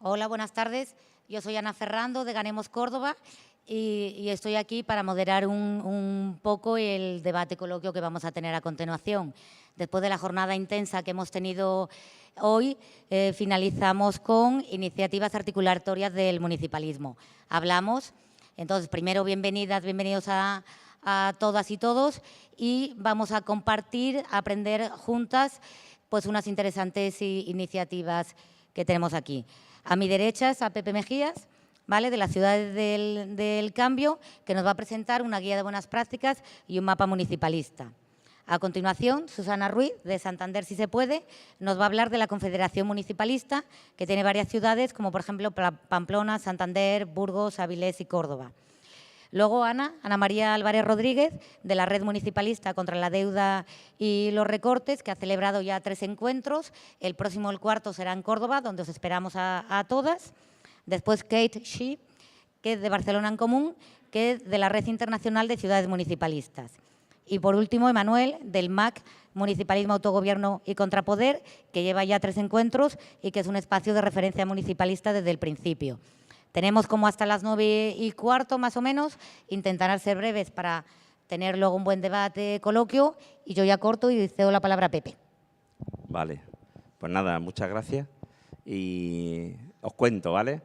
Hola, buenas tardes. Yo soy Ana Ferrando de Ganemos Córdoba y estoy aquí para moderar un poco el debate coloquio que vamos a tener a continuación. Después de la jornada intensa que hemos tenido hoy, finalizamos con iniciativas articulatorias del municipalismo. Hablamos, entonces, primero bienvenidos a todas y todos y vamos a compartir, a aprender juntas pues unas interesantes iniciativas que tenemos aquí. A mi derecha está Pepe Mejías, ¿vale?, de las Ciudades del Cambio, que nos va a presentar una guía de buenas prácticas y un mapa municipalista. A continuación, Susana Ruiz, de Santander Si Se Puede, nos va a hablar de la Confederación Municipalista, que tiene varias ciudades, como por ejemplo Pamplona, Santander, Burgos, Avilés y Córdoba. Luego Ana María Álvarez Rodríguez, de la Red Municipalista contra la Deuda y los Recortes, que ha celebrado ya 3 encuentros. El próximo, el cuarto, será en Córdoba, donde os esperamos a todas. Después Kate Shee, que es de Barcelona en Común, que es de la Red Internacional de Ciudades Municipalistas. Y por último, Emanuel, del MAC, Municipalismo, Autogobierno y Contrapoder, que lleva ya 3 encuentros y que es un espacio de referencia municipalista desde el principio. Tenemos como hasta las 9:15 más o menos. Intentarán ser breves para tener luego un buen debate coloquio. Y yo ya corto y cedo la palabra a Pepe. Vale, pues nada, muchas gracias. Y os cuento, ¿vale?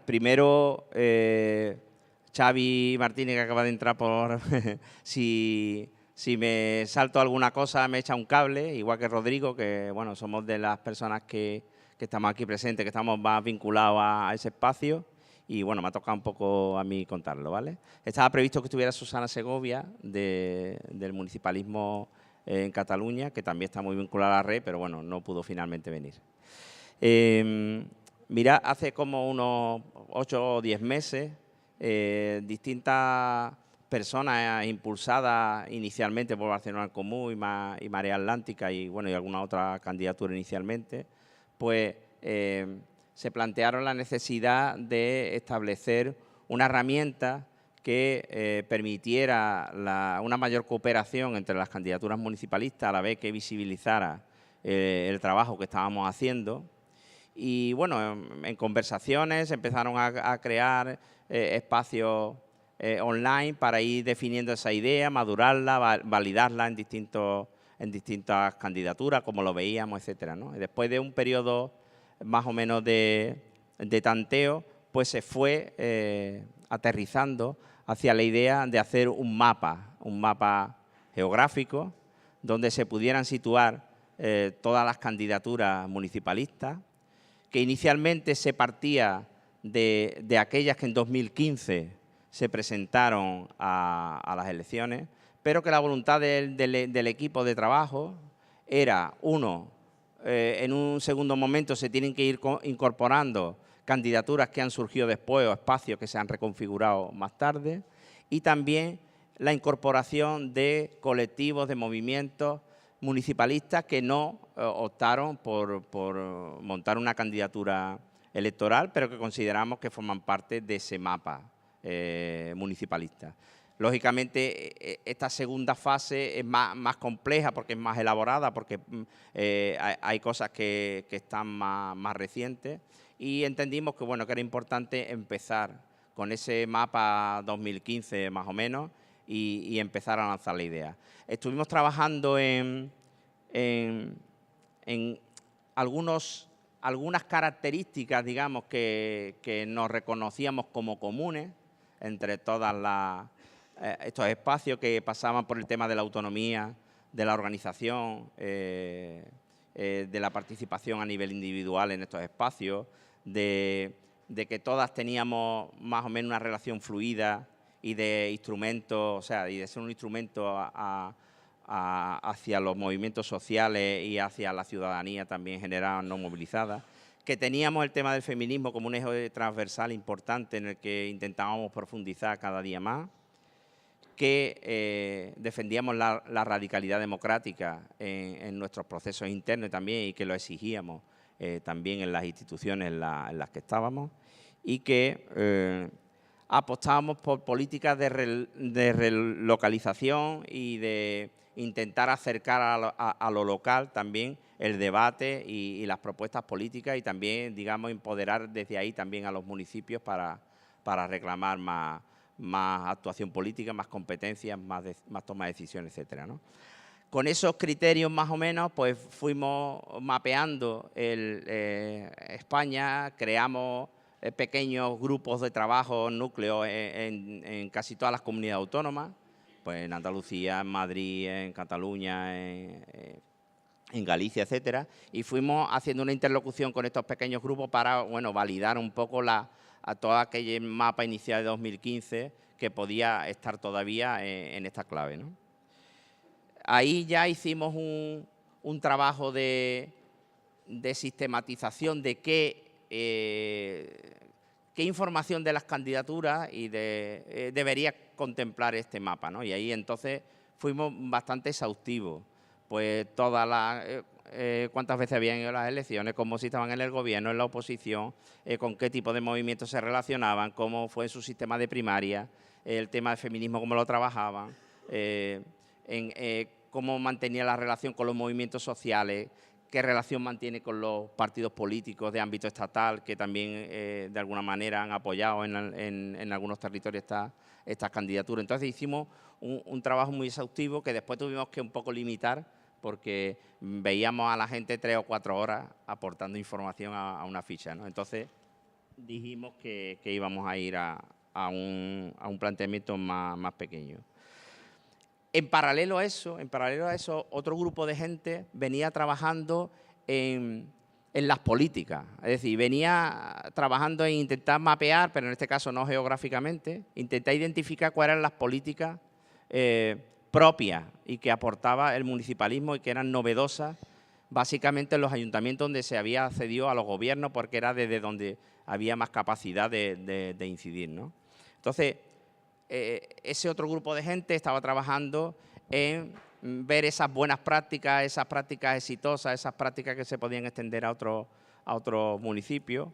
Primero Xavi Martínez, que acaba de entrar por… si me salto alguna cosa, me echa un cable, igual que Rodrigo, que bueno, somos de las personas que estamos aquí presentes, que estamos más vinculados a ese espacio. Y bueno, me ha tocado un poco a mí contarlo, ¿vale? Estaba previsto que estuviera Susana Segovia, del municipalismo en Cataluña, que también está muy vinculada a la red, pero bueno, no pudo finalmente venir. Mirad, hace como unos 8 o 10 meses, distintas personas impulsadas inicialmente por Barcelona en Común y Marea Atlántica y bueno, y alguna otra candidatura inicialmente, pues se plantearon la necesidad de establecer una herramienta que permitiera una mayor cooperación entre las candidaturas municipalistas, a la vez que visibilizara el trabajo que estábamos haciendo. Y bueno, en conversaciones empezaron a crear espacios online para ir definiendo esa idea, madurarla, validarla en distintas candidaturas, como lo veíamos, etcétera, ¿no? Y después de un periodo más o menos de tanteo, pues se fue aterrizando hacia la idea de hacer un mapa geográfico donde se pudieran situar todas las candidaturas municipalistas, que inicialmente se partía de aquellas que en 2015 se presentaron a las elecciones, pero que la voluntad del equipo de trabajo era, en un segundo momento se tienen que ir incorporando candidaturas que han surgido después o espacios que se han reconfigurado más tarde, y también la incorporación de colectivos, de movimientos municipalistas que no optaron por montar una candidatura electoral, pero que consideramos que forman parte de ese mapa municipalista. Lógicamente, esta segunda fase es más compleja porque es más elaborada, porque hay cosas que están más recientes, y entendimos que, bueno, que era importante empezar con ese mapa 2015 más o menos y empezar a lanzar la idea. Estuvimos trabajando en algunas características, digamos, que nos reconocíamos como comunes entre todas estos espacios, que pasaban por el tema de la autonomía, de la organización, de la participación a nivel individual en estos espacios, de que todas teníamos más o menos una relación fluida y de instrumentos, o sea, y de ser un instrumento hacia los movimientos sociales y hacia la ciudadanía también generada, no movilizada, que teníamos el tema del feminismo como un eje transversal importante en el que intentábamos profundizar cada día más, que defendíamos la radicalidad democrática en nuestros procesos internos también, y que lo exigíamos también en las instituciones en las que estábamos, y que apostábamos por políticas de relocalización y de intentar acercar a lo local también el debate y las propuestas políticas y también, digamos, empoderar desde ahí también a los municipios para reclamar más actuación política, más competencias, más toma de decisiones, etcétera, ¿no? Con esos criterios más o menos, pues fuimos mapeando España, creamos pequeños grupos de trabajo, núcleos en casi todas las comunidades autónomas, pues en Andalucía, en Madrid, en Cataluña, en Galicia, etcétera, y fuimos haciendo una interlocución con estos pequeños grupos para, bueno, validar un poco a todo aquel mapa inicial de 2015 que podía estar todavía en esta clave, ¿no? Ahí ya hicimos un trabajo de sistematización de qué información de las candidaturas debería contemplar este mapa, ¿no? Y ahí entonces fuimos bastante exhaustivos. Pues cuántas veces habían ido las elecciones, cómo si estaban en el gobierno, en la oposición, con qué tipo de movimientos se relacionaban, cómo fue su sistema de primaria, el tema del feminismo, cómo lo trabajaban, cómo mantenía la relación con los movimientos sociales, qué relación mantiene con los partidos políticos de ámbito estatal, que también de alguna manera han apoyado en algunos territorios estas candidaturas. Entonces hicimos un trabajo muy exhaustivo que después tuvimos que un poco limitar porque veíamos a la gente 3 o 4 horas aportando información a una ficha, ¿no? Entonces dijimos que íbamos a ir a un planteamiento más pequeño. En paralelo a eso, otro grupo de gente venía trabajando en las políticas. Es decir, venía trabajando en intentar mapear, pero en este caso no geográficamente, intentar identificar cuáles eran las políticas propias y que aportaba el municipalismo y que eran novedosas, básicamente en los ayuntamientos donde se había accedido a los gobiernos porque era desde donde había más capacidad de incidir, ¿no? Entonces, ese otro grupo de gente estaba trabajando en ver esas buenas prácticas, esas prácticas exitosas, esas prácticas que se podían extender a otros municipios.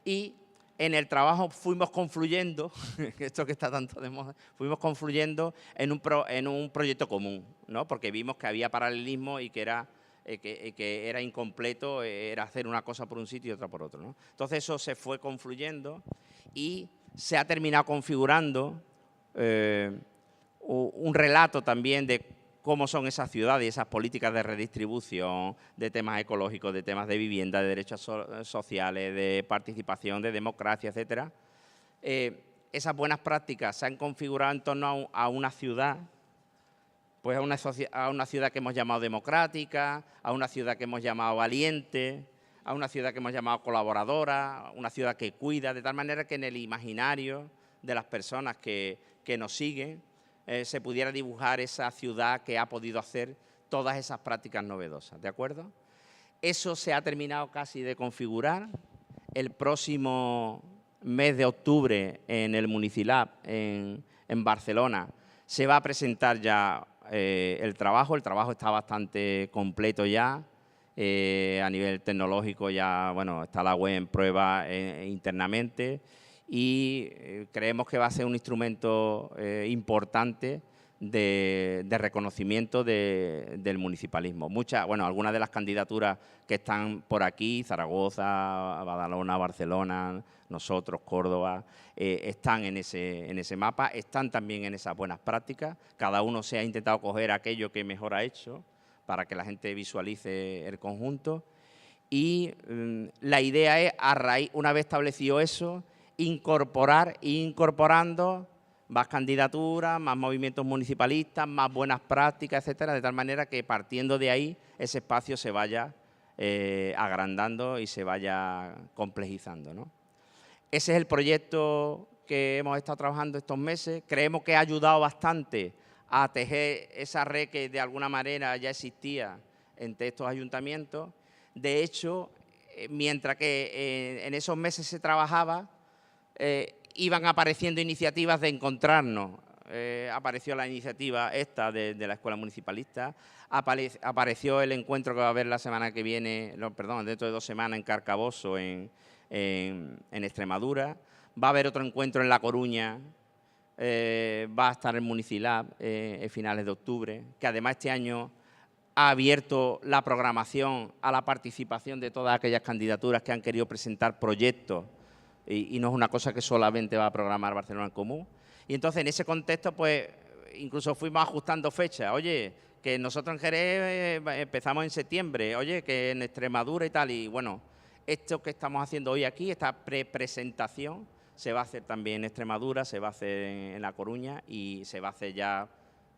Y en el trabajo fuimos confluyendo, esto que está tanto de moda, fuimos confluyendo en un proyecto común, ¿no? Porque vimos que había paralelismo y que era incompleto, era hacer una cosa por un sitio y otra por otro, ¿no? Entonces eso se fue confluyendo y se ha terminado configurando un relato también de cómo son esas ciudades y esas políticas de redistribución, de temas ecológicos, de temas de vivienda, de derechos sociales, de participación, de democracia, etcétera. Esas buenas prácticas se han configurado en torno a una ciudad, pues a una ciudad que hemos llamado democrática, a una ciudad que hemos llamado valiente, a una ciudad que hemos llamado colaboradora, una ciudad que cuida, de tal manera que en el imaginario de las personas que nos siguen se pudiera dibujar esa ciudad que ha podido hacer todas esas prácticas novedosas, ¿de acuerdo? Eso se ha terminado casi de configurar. El próximo mes de octubre en el Municilab, en Barcelona, se va a presentar ya el trabajo. El trabajo está bastante completo ya. A nivel tecnológico ya, bueno, está la web en prueba internamente y creemos que va a ser un instrumento importante de reconocimiento del municipalismo. Algunas de las candidaturas que están por aquí, Zaragoza, Badalona, Barcelona, nosotros, Córdoba, están en ese mapa, están también en esas buenas prácticas. Cada uno se ha intentado coger aquello que mejor ha hecho para que la gente visualice el conjunto. Y la idea es, una vez establecido eso, incorporando más candidaturas, más movimientos municipalistas, más buenas prácticas, etcétera, de tal manera que partiendo de ahí ese espacio se vaya agrandando y se vaya complejizando, ¿no? Ese es el proyecto que hemos estado trabajando estos meses. Creemos que ha ayudado bastante a tejer esa red que de alguna manera ya existía entre estos ayuntamientos. De hecho, mientras que en esos meses se trabajaba, iban apareciendo iniciativas de encontrarnos. Apareció la iniciativa esta de la Escuela Municipalista, apareció el encuentro que va a haber la semana que viene, dentro de 2 semanas en Carcaboso, en Extremadura. Va a haber otro encuentro en La Coruña va a estar el Municilab en finales de octubre, que además este año ha abierto la programación a la participación de todas aquellas candidaturas que han querido presentar proyectos y no es una cosa que solamente va a programar Barcelona en Común. Y entonces, en ese contexto, pues, incluso fuimos ajustando fechas. Oye, que nosotros en Jerez empezamos en septiembre, oye, que en Extremadura y tal. Y bueno, esto que estamos haciendo hoy aquí, esta presentación, se va a hacer también en Extremadura, se va a hacer en La Coruña y se va a hacer ya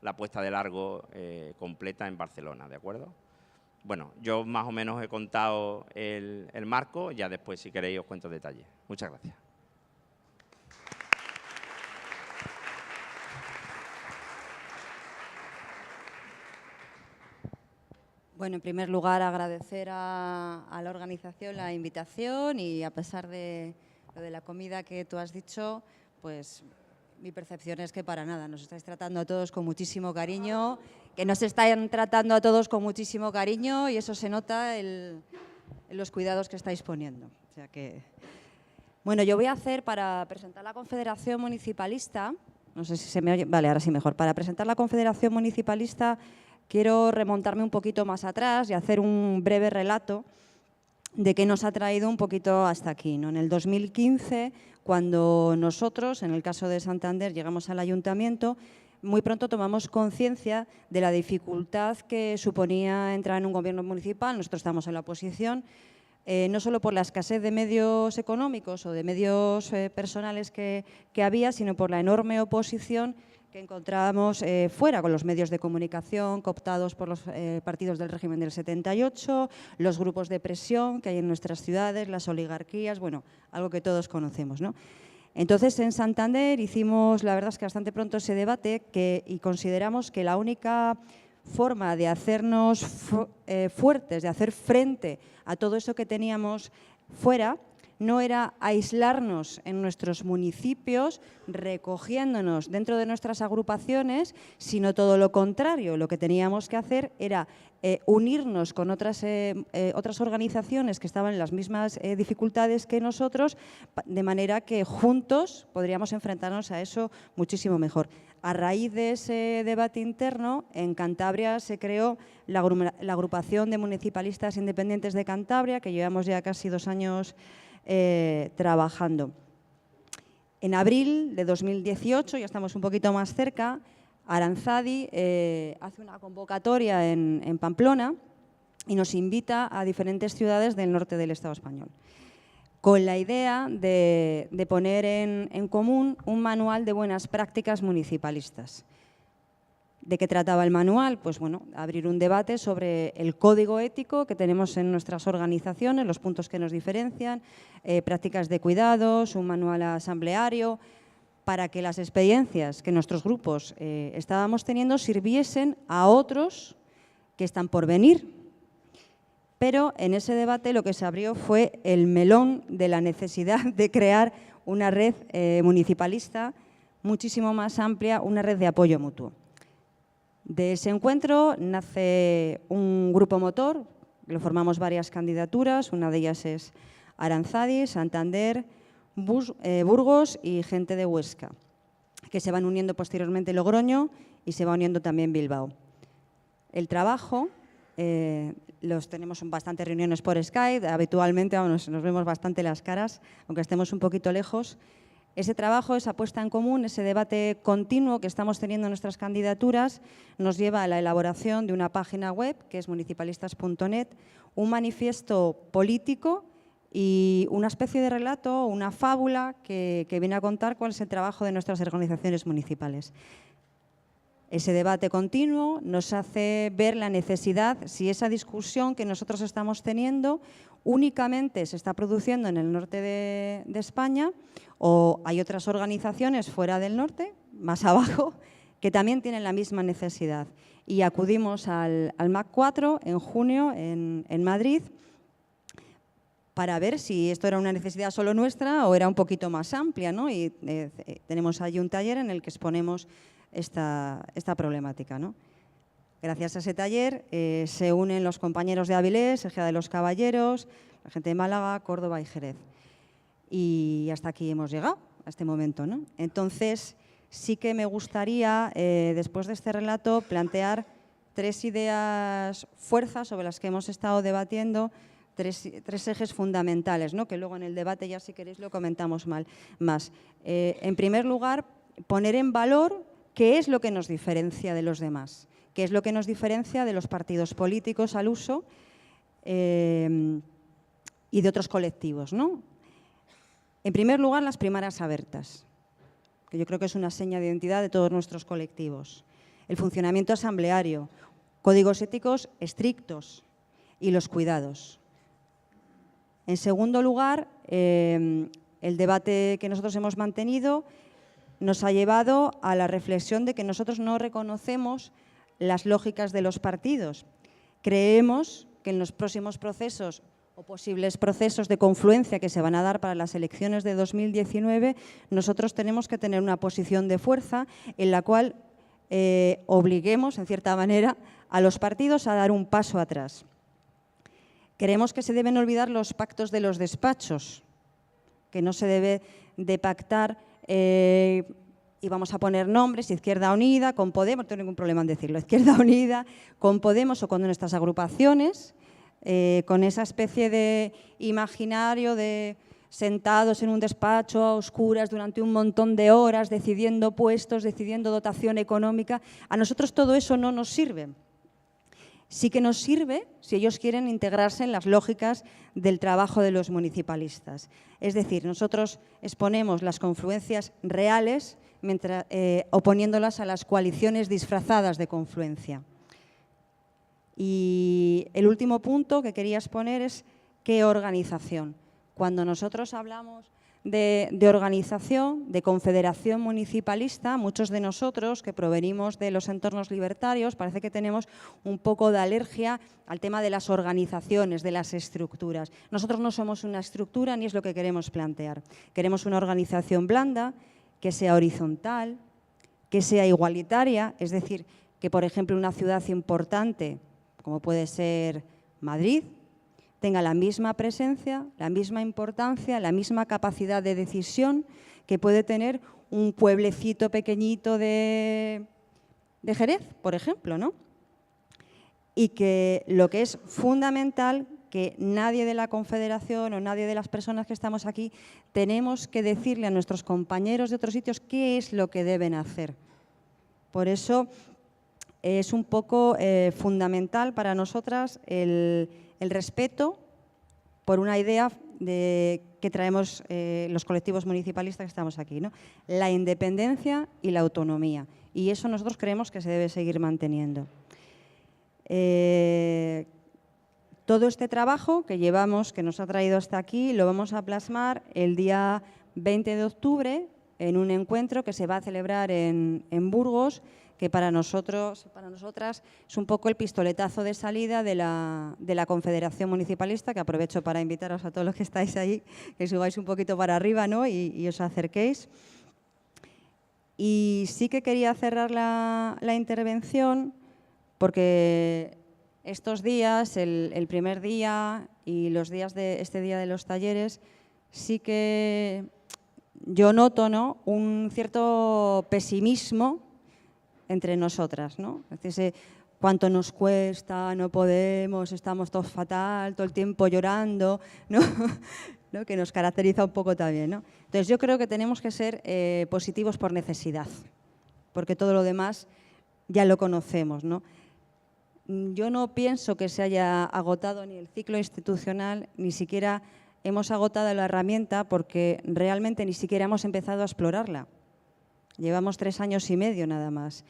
la puesta de largo completa en Barcelona, ¿de acuerdo? Bueno, yo más o menos he contado el marco, ya después, si queréis, os cuento detalles. Muchas gracias. Bueno, en primer lugar, agradecer a la organización la invitación y a pesar de lo de la comida que tú has dicho, pues mi percepción es que para nada, nos estáis tratando a todos con muchísimo cariño, que nos están tratando a todos con muchísimo cariño y eso se nota en los cuidados que estáis poniendo. O sea que, bueno, yo voy a hacer para presentar la Confederación Municipalista, no sé si se me oye, vale, ahora sí mejor, para presentar la Confederación Municipalista quiero remontarme un poquito más atrás y hacer un breve relato de qué nos ha traído un poquito hasta aquí, ¿no? En el 2015, cuando nosotros, en el caso de Santander, llegamos al ayuntamiento, muy pronto tomamos conciencia de la dificultad que suponía entrar en un gobierno municipal. Nosotros estamos en la oposición, no solo por la escasez de medios económicos o de medios personales que había, sino por la enorme oposición que encontrábamos fuera, con los medios de comunicación cooptados por los partidos del régimen del 78, los grupos de presión que hay en nuestras ciudades, las oligarquías, bueno, algo que todos conocemos, ¿no? Entonces, en Santander hicimos, la verdad es que bastante pronto ese debate y consideramos que la única forma de hacernos fuertes, de hacer frente a todo eso que teníamos fuera, no era aislarnos en nuestros municipios, recogiéndonos dentro de nuestras agrupaciones, sino todo lo contrario. Lo que teníamos que hacer era unirnos con otras organizaciones que estaban en las mismas dificultades que nosotros, de manera que juntos podríamos enfrentarnos a eso muchísimo mejor. A raíz de ese debate interno, en Cantabria se creó la Agrupación de Municipalistas Independientes de Cantabria, que llevamos ya casi 2 años trabajando. En abril de 2018, ya estamos un poquito más cerca, Aranzadi hace una convocatoria en Pamplona y nos invita a diferentes ciudades del norte del Estado español, con la idea de poner en común un manual de buenas prácticas municipalistas. ¿De qué trataba el manual? Pues bueno, abrir un debate sobre el código ético que tenemos en nuestras organizaciones, los puntos que nos diferencian, prácticas de cuidados, un manual asambleario, para que las experiencias que nuestros grupos estábamos teniendo sirviesen a otros que están por venir. Pero en ese debate lo que se abrió fue el melón de la necesidad de crear una red municipalista muchísimo más amplia, una red de apoyo mutuo. De ese encuentro nace un grupo motor, lo formamos varias candidaturas, una de ellas es Aranzadi, Santander, Burgos y gente de Huesca, que se van uniendo posteriormente Logroño y se va uniendo también Bilbao. El trabajo, los tenemos en bastantes reuniones por Skype, habitualmente nos vemos bastante las caras, aunque estemos un poquito lejos. Ese trabajo, esa puesta en común, ese debate continuo que estamos teniendo en nuestras candidaturas nos lleva a la elaboración de una página web, que es municipalistas.net, un manifiesto político y una especie de relato, una fábula que viene a contar cuál es el trabajo de nuestras organizaciones municipales. Ese debate continuo nos hace ver la necesidad, si esa discusión que nosotros estamos teniendo únicamente se está produciendo en el norte de España o hay otras organizaciones fuera del norte, más abajo, que también tienen la misma necesidad. Y acudimos al MAC 4 en junio en Madrid para ver si esto era una necesidad solo nuestra o era un poquito más amplia, ¿no? Y tenemos allí un taller en el que exponemos esta problemática, ¿no? Gracias a ese taller se unen los compañeros de Avilés, Ejea de los Caballeros, la gente de Málaga, Córdoba y Jerez. Y hasta aquí hemos llegado, a este momento, ¿no? Entonces, sí que me gustaría, después de este relato, plantear 3 ideas fuerzas sobre las que hemos estado debatiendo, tres ejes fundamentales, ¿no? Que luego en el debate ya, si queréis, lo comentamos más. En primer lugar, poner en valor qué es lo que nos diferencia de los demás, qué es lo que nos diferencia de los partidos políticos al uso y de otros colectivos, ¿no? En primer lugar, las primarias abiertas, que yo creo que es una seña de identidad de todos nuestros colectivos. El funcionamiento asambleario, códigos éticos estrictos y los cuidados. En segundo lugar, el debate que nosotros hemos mantenido nos ha llevado a la reflexión de que nosotros no reconocemos las lógicas de los partidos. Creemos que en los próximos procesos o posibles procesos de confluencia que se van a dar para las elecciones de 2019, nosotros tenemos que tener una posición de fuerza en la cual obliguemos, en cierta manera, a los partidos a dar un paso atrás. Creemos que se deben olvidar los pactos de los despachos, que no se debe de pactar, y vamos a poner nombres, Izquierda Unida, con Podemos, no tengo ningún problema en decirlo, Izquierda Unida, con Podemos o con nuestras agrupaciones, con esa especie de imaginario de sentados en un despacho a oscuras durante un montón de horas, decidiendo puestos, decidiendo dotación económica. A nosotros todo eso no nos sirve. Sí que nos sirve si ellos quieren integrarse en las lógicas del trabajo de los municipalistas. Es decir, nosotros exponemos las confluencias reales oponiéndolas a las coaliciones disfrazadas de confluencia. Y el último punto que quería exponer es qué organización. Cuando nosotros hablamos de organización, de confederación municipalista, muchos de nosotros que provenimos de los entornos libertarios parece que tenemos un poco de alergia al tema de las organizaciones, de las estructuras. Nosotros no somos una estructura ni es lo que queremos plantear. Queremos una organización blanda, que sea horizontal, que sea igualitaria, es decir, que por ejemplo una ciudad importante como puede ser Madrid, tenga la misma presencia, la misma importancia, la misma capacidad de decisión que puede tener un pueblecito pequeñito de Jerez, por ejemplo, ¿no? Y que lo que es fundamental, que nadie de la Confederación o nadie de las personas que estamos aquí tenemos que decirle a nuestros compañeros de otros sitios qué es lo que deben hacer. Por eso es un poco fundamental para nosotras el respeto por una idea que traemos los colectivos municipalistas que estamos aquí, ¿no? La independencia y la autonomía. Y eso nosotros creemos que se debe seguir manteniendo. Todo este trabajo que llevamos, que nos ha traído hasta aquí, lo vamos a plasmar el día 20 de octubre en un encuentro que se va a celebrar en Burgos, que para nosotros, para nosotras, es un poco el pistoletazo de salida de la Confederación Municipalista, que aprovecho para invitaros a todos los que estáis ahí, que subáis un poquito para arriba, ¿no? y os acerquéis. Y sí que quería cerrar la intervención porque estos días, el primer día y los días de este día de los talleres, sí que yo noto, ¿no?, un cierto pesimismo entre nosotras, ¿no? Es decir, cuánto nos cuesta, no podemos, estamos todos fatal, todo el tiempo llorando, ¿no? ¿No? Que nos caracteriza un poco también, ¿no? Entonces yo creo que tenemos que ser positivos por necesidad, porque todo lo demás ya lo conocemos, ¿no? Yo no pienso que se haya agotado ni el ciclo institucional, ni siquiera hemos agotado la herramienta porque realmente ni siquiera hemos empezado a explorarla. Llevamos 3 años y medio nada más.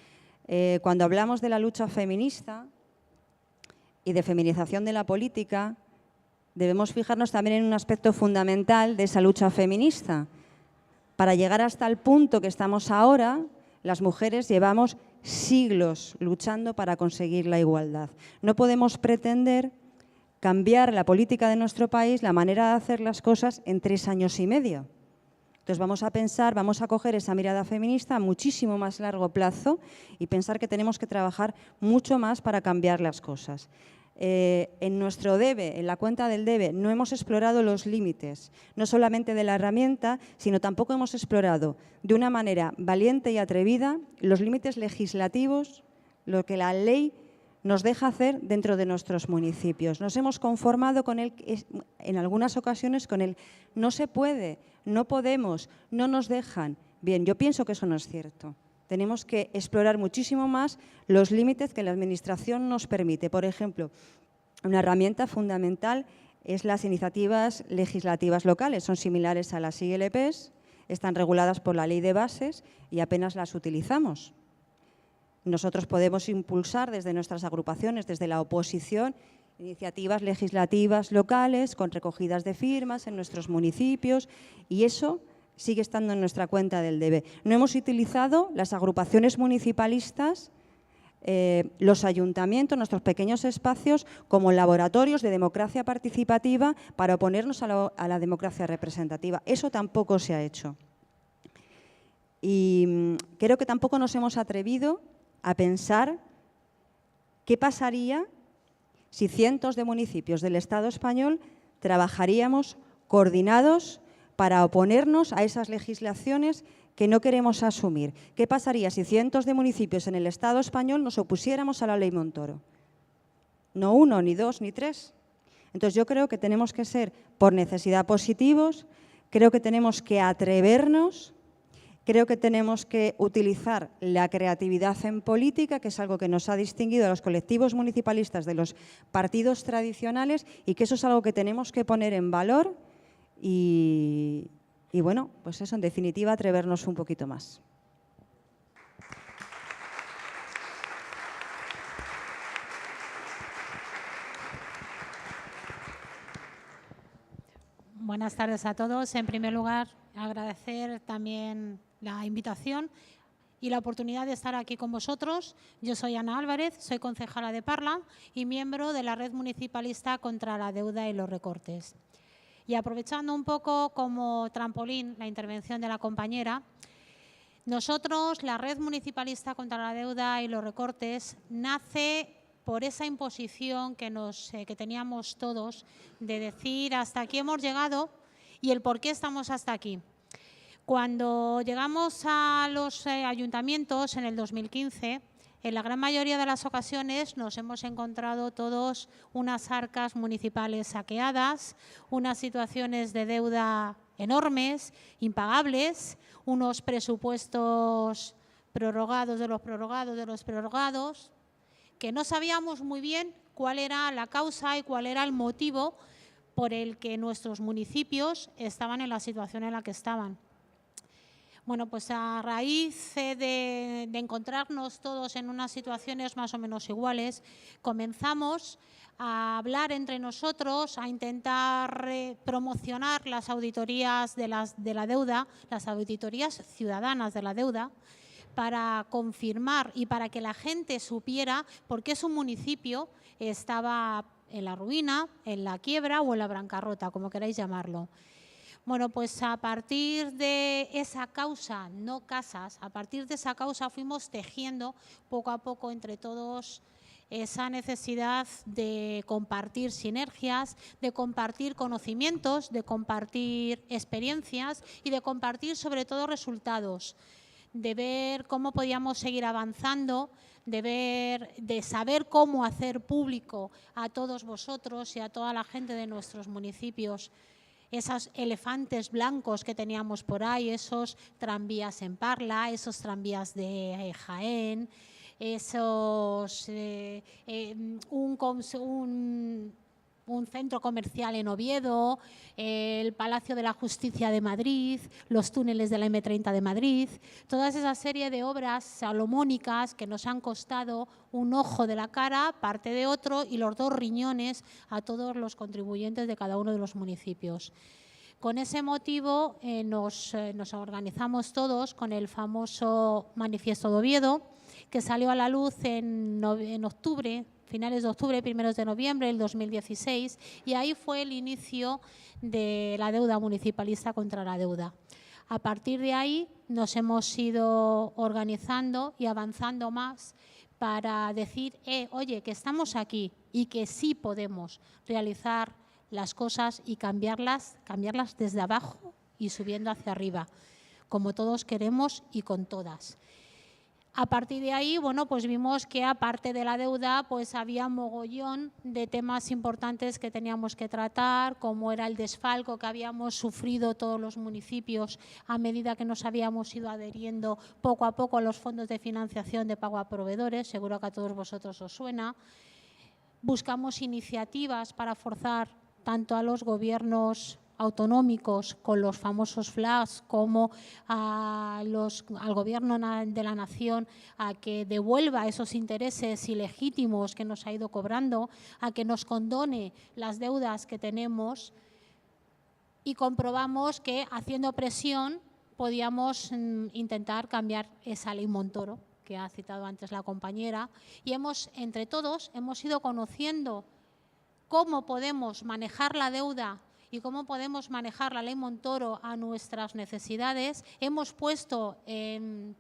Cuando hablamos de la lucha feminista y de feminización de la política, debemos fijarnos también en un aspecto fundamental de esa lucha feminista. Para llegar hasta el punto que estamos ahora, las mujeres llevamos siglos luchando para conseguir la igualdad. No podemos pretender cambiar la política de nuestro país, la manera de hacer las cosas en 3 años y medio. Entonces vamos a pensar, vamos a coger esa mirada feminista a muchísimo más largo plazo y pensar que tenemos que trabajar mucho más para cambiar las cosas. en nuestro debe, en la cuenta del debe, no hemos explorado los límites, no solamente de la herramienta, sino tampoco hemos explorado de una manera valiente y atrevida los límites legislativos, lo que la ley nos deja hacer dentro de nuestros municipios. Nos hemos conformado con el, en algunas ocasiones, con el no se puede, no podemos, no nos dejan. Bien, yo pienso que eso no es cierto. Tenemos que explorar muchísimo más los límites que la Administración nos permite. Por ejemplo, una herramienta fundamental es las iniciativas legislativas locales. Son similares a las ILPs, están reguladas por la Ley de Bases y apenas las utilizamos. Nosotros podemos impulsar desde nuestras agrupaciones, desde la oposición, iniciativas legislativas locales con recogidas de firmas en nuestros municipios y eso sigue estando en nuestra cuenta del debe. No hemos utilizado las agrupaciones municipalistas, los ayuntamientos, nuestros pequeños espacios, como laboratorios de democracia participativa para oponernos a la democracia representativa. Eso tampoco se ha hecho. Y creo que tampoco nos hemos atrevido a pensar qué pasaría si cientos de municipios del Estado español trabajaríamos coordinados para oponernos a esas legislaciones que no queremos asumir. ¿Qué pasaría si cientos de municipios en el Estado español nos opusiéramos a la ley Montoro? No uno, ni dos, ni tres. Entonces yo creo que tenemos que ser por necesidad positivos, creo que tenemos que atrevernos, creo que tenemos que utilizar la creatividad en política, que es algo que nos ha distinguido a los colectivos municipalistas de los partidos tradicionales y que eso es algo que tenemos que poner en valor. Y bueno, pues eso, en definitiva, atrevernos un poquito más. Buenas tardes a todos. En primer lugar, agradecer también la invitación y la oportunidad de estar aquí con vosotros. Yo soy Ana Álvarez, soy concejala de Parla y miembro de la Red Municipalista contra la Deuda y los Recortes. Y aprovechando un poco como trampolín la intervención de la compañera, nosotros, la Red Municipalista contra la Deuda y los Recortes, nace por esa imposición que teníamos todos de decir hasta aquí hemos llegado y el por qué estamos hasta aquí. Cuando llegamos a los ayuntamientos en el 2015, en la gran mayoría de las ocasiones nos hemos encontrado todos unas arcas municipales saqueadas, unas situaciones de deuda enormes, impagables, unos presupuestos prorrogados de los prorrogados, que no sabíamos muy bien cuál era la causa y cuál era el motivo por el que nuestros municipios estaban en la situación en la que estaban. Bueno, pues a raíz de encontrarnos todos en unas situaciones más o menos iguales, comenzamos a hablar entre nosotros, a intentar promocionar las auditorías de la deuda, las auditorías ciudadanas de la deuda, para confirmar y para que la gente supiera por qué su municipio estaba en la ruina, en la quiebra o en la bancarrota, como queráis llamarlo. Bueno, pues a partir de esa causa, no casas, a partir de esa causa fuimos tejiendo poco a poco entre todos esa necesidad de compartir sinergias, de compartir conocimientos, de compartir experiencias y de compartir sobre todo resultados, de ver cómo podíamos seguir avanzando, de saber cómo hacer público a todos vosotros y a toda la gente de nuestros municipios esos elefantes blancos que teníamos por ahí, esos tranvías en Parla, esos tranvías de Jaén, esos un centro comercial en Oviedo, el Palacio de la Justicia de Madrid, los túneles de la M30 de Madrid, toda esa serie de obras salomónicas que nos han costado un ojo de la cara, parte de otro y los dos riñones a todos los contribuyentes de cada uno de los municipios. Con ese motivo nos organizamos todos con el famoso Manifiesto de Oviedo, que salió a la luz en octubre, finales de octubre, primeros de noviembre del 2016, y ahí fue el inicio de la deuda municipalista contra la deuda. A partir de ahí nos hemos ido organizando y avanzando más para decir, oye, que estamos aquí, y que sí podemos realizar las cosas y cambiarlas desde abajo y subiendo hacia arriba, como todos queremos y con todas. A partir de ahí, bueno, pues vimos que aparte de la deuda, pues había mogollón de temas importantes que teníamos que tratar, como era el desfalco que habíamos sufrido todos los municipios a medida que nos habíamos ido adheriendo poco a poco a los fondos de financiación de pago a proveedores, seguro que a todos vosotros os suena. Buscamos iniciativas para forzar tanto a los gobiernos autonómicos con los famosos flags como al gobierno de la nación a que devuelva esos intereses ilegítimos que nos ha ido cobrando, a que nos condone las deudas que tenemos, y comprobamos que haciendo presión podíamos intentar cambiar esa ley Montoro que ha citado antes la compañera, y entre todos hemos ido conociendo cómo podemos manejar la deuda y cómo podemos manejar la ley Montoro a nuestras necesidades. Hemos puesto en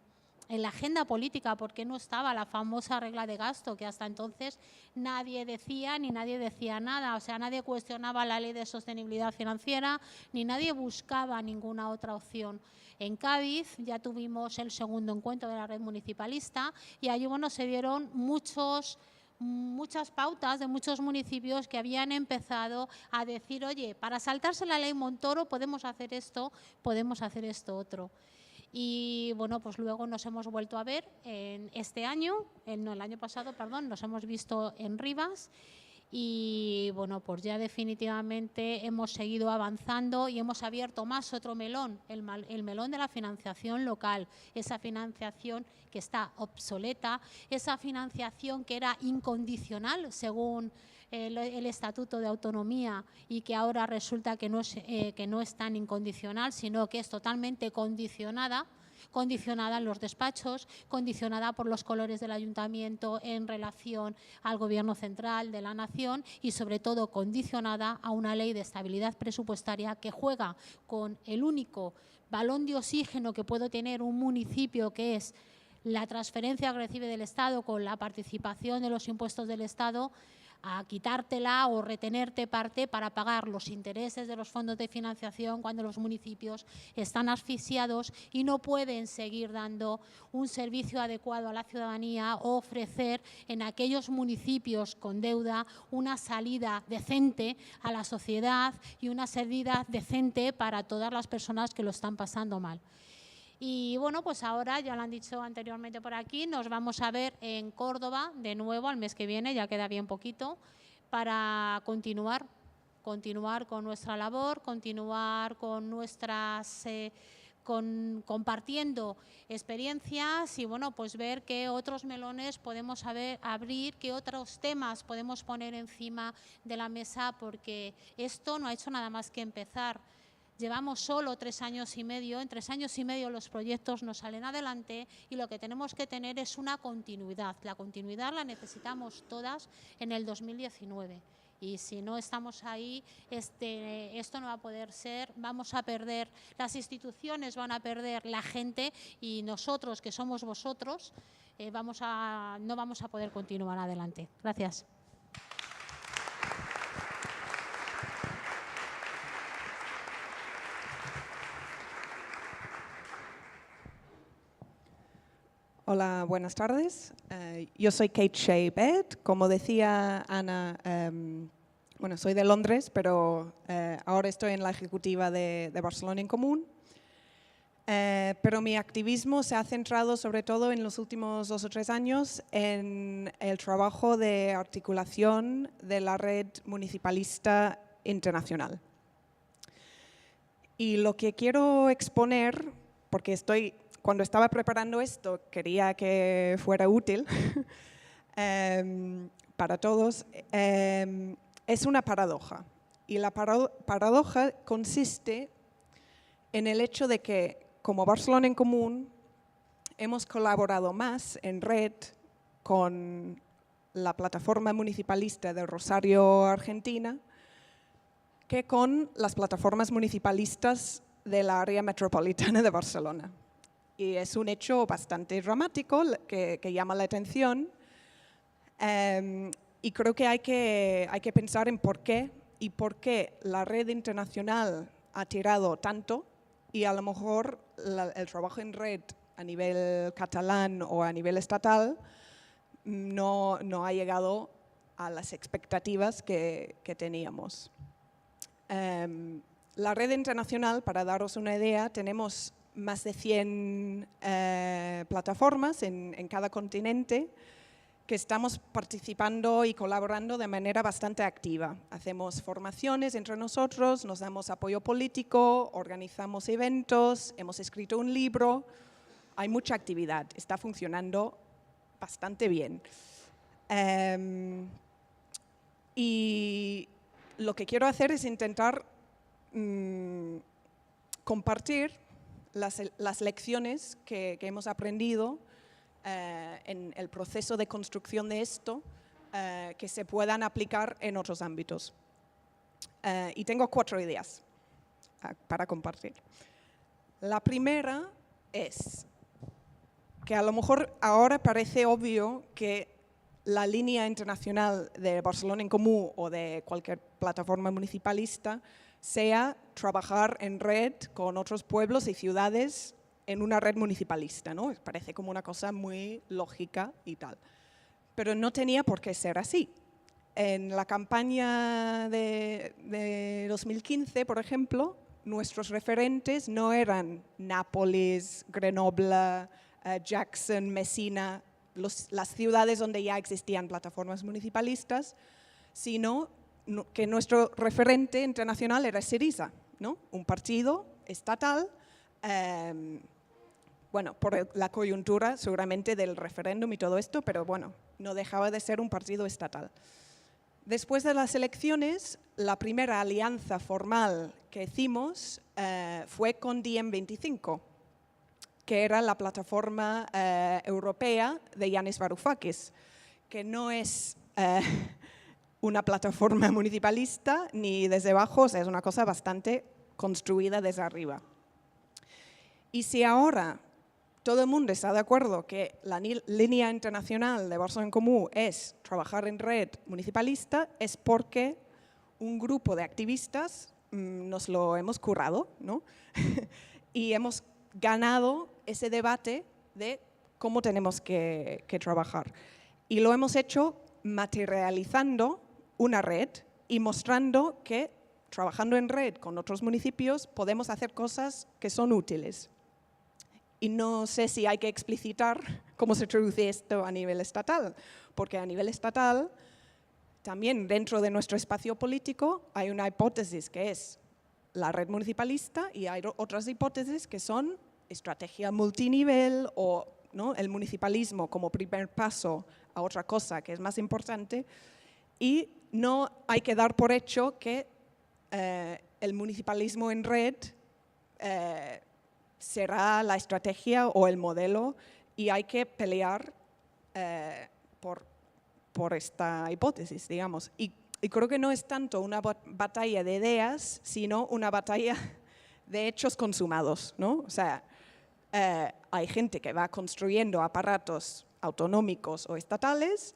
la agenda política, porque no estaba la famosa regla de gasto, que hasta entonces nadie decía ni nadie decía nada. O sea, nadie cuestionaba la ley de sostenibilidad financiera ni nadie buscaba ninguna otra opción. En Cádiz ya tuvimos el segundo encuentro de la red municipalista y allí, bueno, se dieron muchas pautas de muchos municipios que habían empezado a decir, oye, para saltarse la ley Montoro podemos hacer esto otro. Y bueno, pues luego nos hemos vuelto a ver el año pasado, nos hemos visto en Rivas. Y bueno, pues ya definitivamente hemos seguido avanzando y hemos abierto más otro melón, el melón de la financiación local, esa financiación que está obsoleta, esa financiación que era incondicional según el Estatuto de Autonomía y que ahora resulta que no es tan incondicional, sino que es totalmente condicionada en los despachos, condicionada por los colores del ayuntamiento en relación al gobierno central de la nación y sobre todo condicionada a una ley de estabilidad presupuestaria que juega con el único balón de oxígeno que puede tener un municipio, que es la transferencia que recibe del Estado con la participación de los impuestos del Estado, a quitártela o retenerte parte para pagar los intereses de los fondos de financiación cuando los municipios están asfixiados y no pueden seguir dando un servicio adecuado a la ciudadanía o ofrecer en aquellos municipios con deuda una salida decente a la sociedad y una salida decente para todas las personas que lo están pasando mal. Y bueno, pues ahora, ya lo han dicho anteriormente por aquí, nos vamos a ver en Córdoba de nuevo el mes que viene, ya queda bien poquito, para continuar con nuestra labor, continuar con compartiendo experiencias y bueno, pues ver qué otros melones podemos abrir, qué otros temas podemos poner encima de la mesa, porque esto no ha hecho nada más que empezar. Llevamos solo 3 años y medio, en 3 años y medio los proyectos no salen adelante y lo que tenemos que tener es una continuidad. La continuidad la necesitamos todas en el 2019 y si no estamos ahí, esto no va a poder ser, vamos a perder, las instituciones van a perder la gente y nosotros, que somos vosotros, no vamos a poder continuar adelante. Gracias. Hola, buenas tardes. Yo soy Kate Shea Baird. Como decía Ana, soy de Londres, pero ahora estoy en la ejecutiva de Barcelona en Común. Pero mi activismo se ha centrado sobre todo en los últimos 2 o 3 años en el trabajo de articulación de la red municipalista internacional. Y lo que quiero exponer, porque cuando estaba preparando esto, quería que fuera útil para todos, es una paradoja. Y la paradoja consiste en el hecho de que, como Barcelona en Común, hemos colaborado más en red con la plataforma municipalista de Rosario, Argentina, que con las plataformas municipalistas del área metropolitana de Barcelona. Y es un hecho bastante dramático que llama la atención. Y creo que hay que pensar en por qué y por qué la red internacional ha tirado tanto y a lo mejor el trabajo en red a nivel catalán o a nivel estatal no ha llegado a las expectativas que teníamos. La red internacional, para daros una idea, tenemos más de 100 plataformas en cada continente que estamos participando y colaborando de manera bastante activa. Hacemos formaciones entre nosotros, nos damos apoyo político, organizamos eventos, hemos escrito un libro. Hay mucha actividad, está funcionando bastante bien. Y lo que quiero hacer es intentar compartir las lecciones que hemos aprendido en el proceso de construcción de esto, que se puedan aplicar en otros ámbitos. Y tengo 4 ideas para compartir. La primera es que a lo mejor ahora parece obvio que la línea internacional de Barcelona en Comú o de cualquier plataforma municipalista sea trabajar en red con otros pueblos y ciudades en una red municipalista, ¿no? Parece como una cosa muy lógica y tal. Pero no tenía por qué ser así. En la campaña de 2015, por ejemplo, nuestros referentes no eran Nápoles, Grenoble, Jackson, Messina, las ciudades donde ya existían plataformas municipalistas, sino que nuestro referente internacional era Syriza, ¿no? Un partido estatal, bueno, por la coyuntura seguramente del referéndum y todo esto, pero bueno, no dejaba de ser un partido estatal. Después de las elecciones, la primera alianza formal que hicimos fue con Diem25, que era la plataforma europea de Yanis Varoufakis, que no es una plataforma municipalista ni desde abajo, o sea, es una cosa bastante construida desde arriba. Y si ahora todo el mundo está de acuerdo que la línea internacional de Barcelona en Comú es trabajar en red municipalista, es porque un grupo de activistas nos lo hemos currado, ¿no? Y hemos ganado ese debate de cómo tenemos que trabajar. Y lo hemos hecho materializando una red y mostrando que trabajando en red con otros municipios podemos hacer cosas que son útiles. Y no sé si hay que explicitar cómo se traduce esto a nivel estatal, porque a nivel estatal, también dentro de nuestro espacio político, hay una hipótesis que es la red municipalista y hay otras hipótesis que son estrategia multinivel o, ¿no?, el municipalismo como primer paso a otra cosa que es más importante. Y no hay que dar por hecho que el municipalismo en red será la estrategia o el modelo y hay que pelear por esta hipótesis, digamos. Y creo que no es tanto una batalla de ideas, sino una batalla de hechos consumados, ¿no? O sea, hay gente que va construyendo aparatos autonómicos o estatales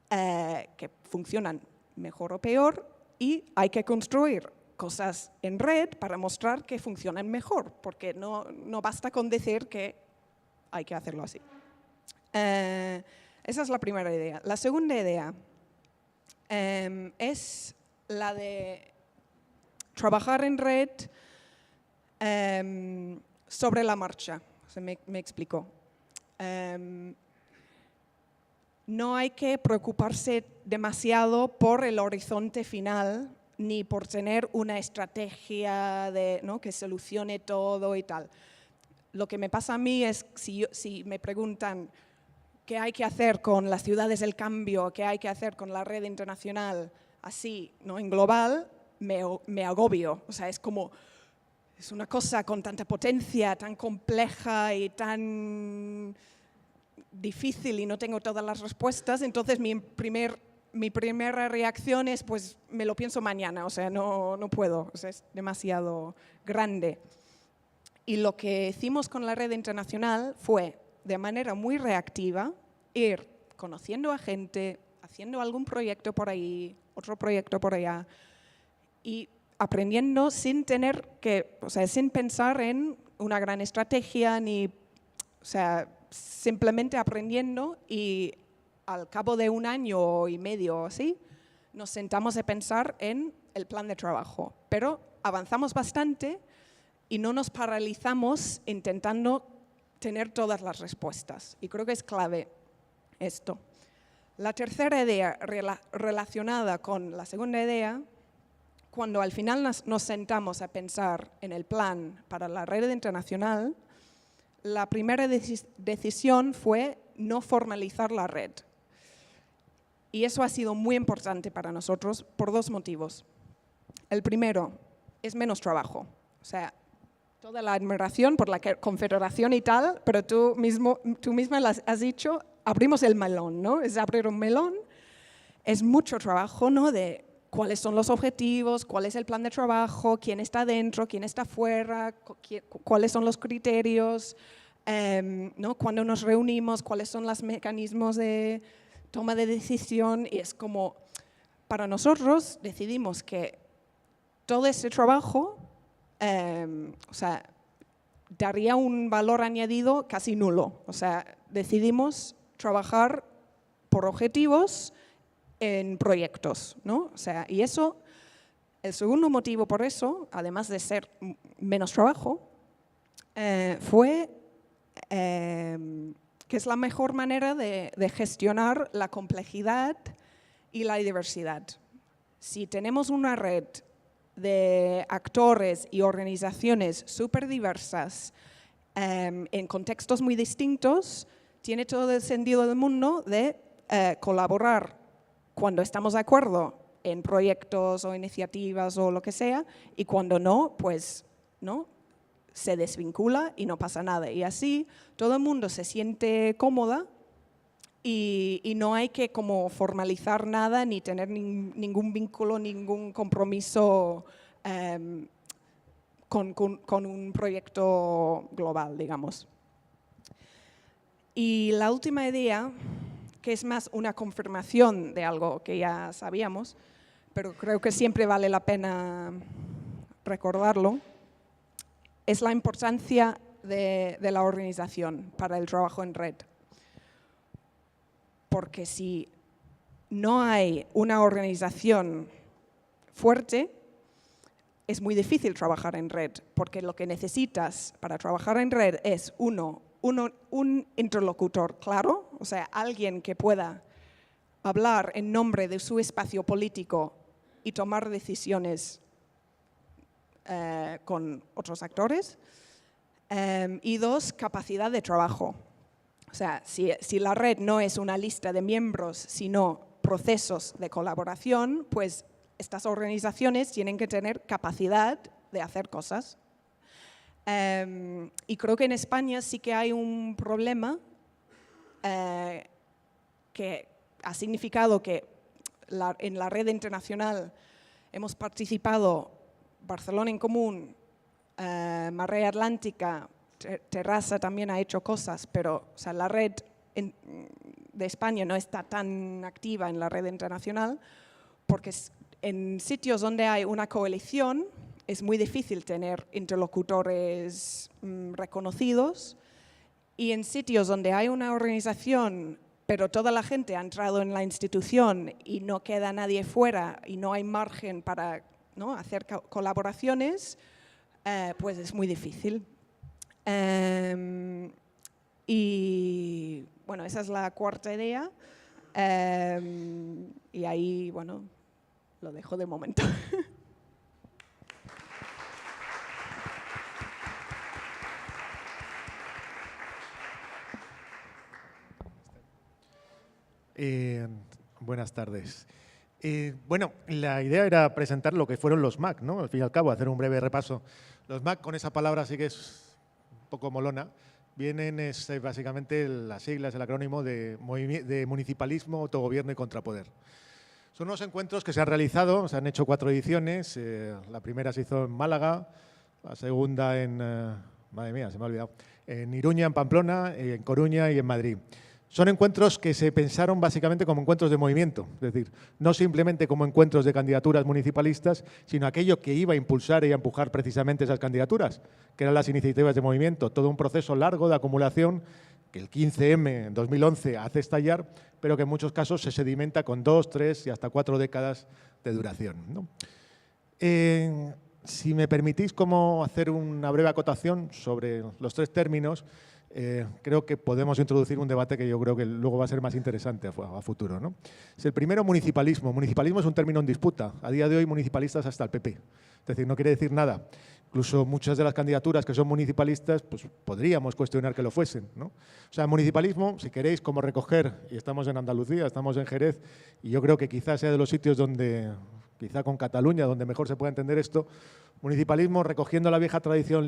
que funcionan mejor o peor y hay que construir cosas en red para mostrar que funcionan mejor, porque no basta con decir que hay que hacerlo así. Esa es la primera idea. La segunda idea es la de trabajar en red sobre la marcha. O sea, me explico. No hay que preocuparse demasiado por el horizonte final ni por tener una estrategia ¿no?, que solucione todo y tal. Lo que me pasa a mí es, si me preguntan qué hay que hacer con las ciudades del cambio, qué hay que hacer con la red internacional, así, ¿no?, en global, me agobio. O sea, es como, es una cosa con tanta potencia, tan compleja y tan difícil y no tengo todas las respuestas, entonces mi primera reacción es, pues me lo pienso mañana, o sea, no puedo, o sea, es demasiado grande. Y lo que hicimos con la red internacional fue, de manera muy reactiva, ir conociendo a gente, haciendo algún proyecto por ahí, otro proyecto por allá, y aprendiendo sin tener que, o sea, sin pensar en una gran estrategia, ni, o sea, simplemente aprendiendo, y al cabo de un año y medio o así, nos sentamos a pensar en el plan de trabajo. Pero avanzamos bastante y no nos paralizamos intentando tener todas las respuestas. Y creo que es clave esto. La tercera idea relacionada con la segunda idea, cuando al final nos sentamos a pensar en el plan para la red internacional, la primera decisión fue no formalizar la red. Y eso ha sido muy importante para nosotros por dos motivos. El primero es menos trabajo. O sea, toda la admiración por la confederación y tal, pero tú misma has dicho, abrimos el melón, ¿no? Es abrir un melón, es mucho trabajo, ¿no? De cuáles son los objetivos, cuál es el plan de trabajo, quién está dentro, quién está fuera, cuáles son los criterios, ¿no? Cuándo nos reunimos, cuáles son los mecanismos de toma de decisión. Y es como, para nosotros decidimos que todo ese trabajo, o sea, daría un valor añadido casi nulo. O sea, decidimos trabajar por objetivos en proyectos, ¿no? O sea, y eso, el segundo motivo por eso, además de ser menos trabajo, fue que es la mejor manera de gestionar la complejidad y la diversidad. Si tenemos una red de actores y organizaciones súper diversas en contextos muy distintos, tiene todo el sentido del mundo de colaborar cuando estamos de acuerdo en proyectos o iniciativas o lo que sea, y cuando no, pues no, se desvincula y no pasa nada. Y así todo el mundo se siente cómoda y no hay que como formalizar nada ni tener ningún vínculo, ningún compromiso con un proyecto global, digamos. Y la última idea, que es más una confirmación de algo que ya sabíamos, pero creo que siempre vale la pena recordarlo, es la importancia de la organización para el trabajo en red. Porque si no hay una organización fuerte, es muy difícil trabajar en red, porque lo que necesitas para trabajar en red es un interlocutor claro, o sea, alguien que pueda hablar en nombre de su espacio político y tomar decisiones con otros actores. Y dos, capacidad de trabajo. O sea, si la red no es una lista de miembros, sino procesos de colaboración, pues estas organizaciones tienen que tener capacidad de hacer cosas. Y creo que en España sí que hay un problema que ha significado que en la red internacional hemos participado Barcelona en Común, Marea Atlántica, Terrassa también ha hecho cosas, pero o sea, la red de España no está tan activa en la red internacional, porque en sitios donde hay una coalición es muy difícil tener interlocutores reconocidos, y en sitios donde hay una organización pero toda la gente ha entrado en la institución y no queda nadie fuera y no hay margen para, ¿no?, hacer colaboraciones, pues es muy difícil. Y bueno, esa es la cuarta idea. Y ahí, bueno, lo dejo de momento. Buenas tardes. Bueno, la idea era presentar lo que fueron los MAC, ¿no? Al fin y al cabo, hacer un breve repaso. Los MAC, con esa palabra sí que es un poco molona, vienen básicamente las siglas, el acrónimo de Municipalismo, Autogobierno y Contrapoder. Son unos encuentros que se han realizado, se han hecho 4 ediciones. La primera se hizo en Málaga, la segunda en, madre mía, se me ha olvidado, en Iruña, en Pamplona, en Coruña y en Madrid. Son encuentros que se pensaron básicamente como encuentros de movimiento, es decir, no simplemente como encuentros de candidaturas municipalistas, sino aquello que iba a impulsar y a empujar precisamente esas candidaturas, que eran las iniciativas de movimiento, todo un proceso largo de acumulación que el 15M en 2011 hace estallar, pero que en muchos casos se sedimenta con 2, 3 y hasta 4 décadas de duración, ¿no? Si me permitís como hacer una breve acotación sobre los 3 términos, creo que podemos introducir un debate que yo creo que luego va a ser más interesante a futuro, ¿no? Es el primero, municipalismo. Municipalismo es un término en disputa. A día de hoy, municipalistas hasta el PP. Es decir, no quiere decir nada. Incluso muchas de las candidaturas que son municipalistas, pues podríamos cuestionar que lo fuesen, ¿no? O sea, municipalismo, si queréis, como recoger, y estamos en Andalucía, estamos en Jerez, y yo creo que quizás sea de los sitios donde, quizá con Cataluña, donde mejor se puede entender esto, municipalismo, recogiendo la vieja tradición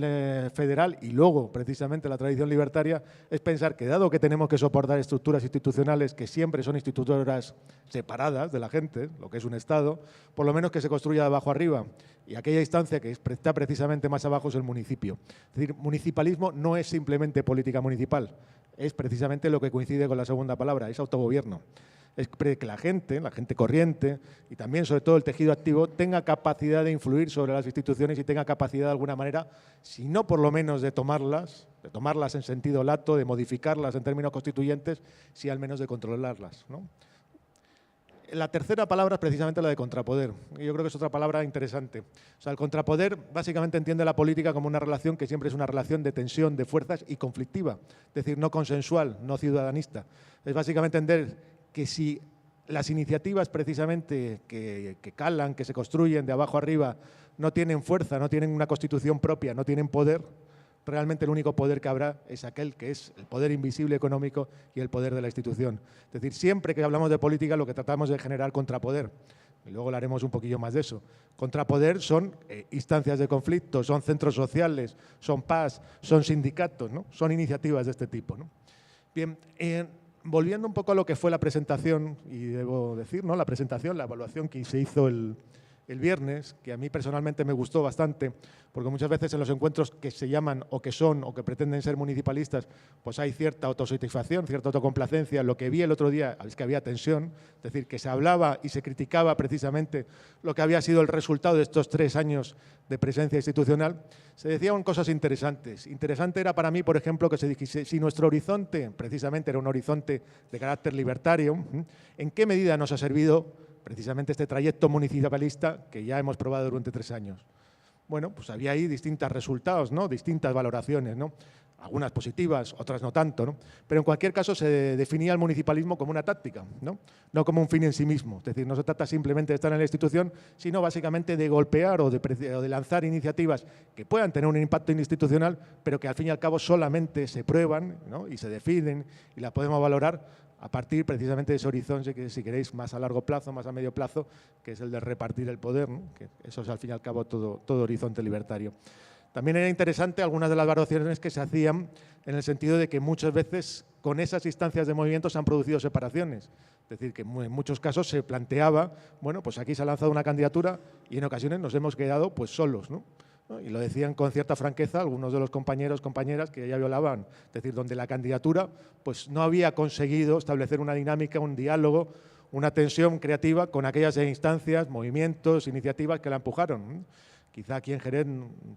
federal y luego, precisamente, la tradición libertaria, es pensar que, dado que tenemos que soportar estructuras institucionales que siempre son estructuras separadas de la gente, lo que es un Estado, por lo menos que se construya de abajo arriba. Y aquella instancia que está precisamente más abajo es el municipio. Es decir, municipalismo no es simplemente política municipal, es precisamente lo que coincide con la segunda palabra, es autogobierno. Es que la gente corriente y también, sobre todo, el tejido activo tenga capacidad de influir sobre las instituciones y tenga capacidad de alguna manera, si no por lo menos de tomarlas en sentido lato, de modificarlas en términos constituyentes, si al menos de controlarlas, ¿no? La tercera palabra es precisamente la de contrapoder. Yo creo que es otra palabra interesante. O sea, el contrapoder básicamente entiende la política como una relación que siempre es una relación de tensión, de fuerzas y conflictiva. Es decir, no consensual, no ciudadanista. Es básicamente entender que si las iniciativas precisamente que calan, que se construyen de abajo arriba, no tienen fuerza, no tienen una constitución propia, no tienen poder, realmente el único poder que habrá es aquel que es el poder invisible económico y el poder de la institución. Es decir, siempre que hablamos de política lo que tratamos de generar contrapoder, y luego hablaremos un poquillo más de eso. Contrapoder son instancias de conflicto, son centros sociales, son PAS, son sindicatos, ¿no? Son iniciativas de este tipo, ¿no? Bien, volviendo un poco a lo que fue la presentación, y debo decir, ¿no?, la presentación, la evaluación que se hizo el viernes, que a mí personalmente me gustó bastante, porque muchas veces en los encuentros que se llaman o que son o que pretenden ser municipalistas, pues hay cierta autosatisfacción, cierta autocomplacencia. Lo que vi el otro día es que había tensión, es decir, que se hablaba y se criticaba precisamente lo que había sido el resultado de estos 3 años de presencia institucional. Se decían cosas interesantes. Interesante era para mí, por ejemplo, que se dijese, si nuestro horizonte precisamente era un horizonte de carácter libertario, ¿en qué medida nos ha servido precisamente este trayecto municipalista que ya hemos probado durante 3 años? Bueno, pues había ahí distintos resultados, ¿no?, distintas valoraciones, ¿no?, algunas positivas, otras no tanto, ¿no? Pero en cualquier caso se definía el municipalismo como una táctica, no como un fin en sí mismo. Es decir, no se trata simplemente de estar en la institución, sino básicamente de golpear o de lanzar iniciativas que puedan tener un impacto institucional, pero que al fin y al cabo solamente se prueban, ¿no?, y se definen y la podemos valorar a partir precisamente de ese horizonte, que si queréis más a largo plazo, más a medio plazo, que es el de repartir el poder, ¿no?, que eso es al fin y al cabo todo horizonte libertario. También era interesante algunas de las valoraciones que se hacían en el sentido de que muchas veces con esas instancias de movimiento se han producido separaciones. Es decir, que en muchos casos se planteaba, bueno, pues aquí se ha lanzado una candidatura y en ocasiones nos hemos quedado pues solos, ¿no? Y lo decían con cierta franqueza algunos de los compañeros, compañeras que ya violaban, es decir, donde la candidatura pues no había conseguido establecer una dinámica, un diálogo, una tensión creativa con aquellas instancias, movimientos, iniciativas que la empujaron. Quizá aquí en Jerez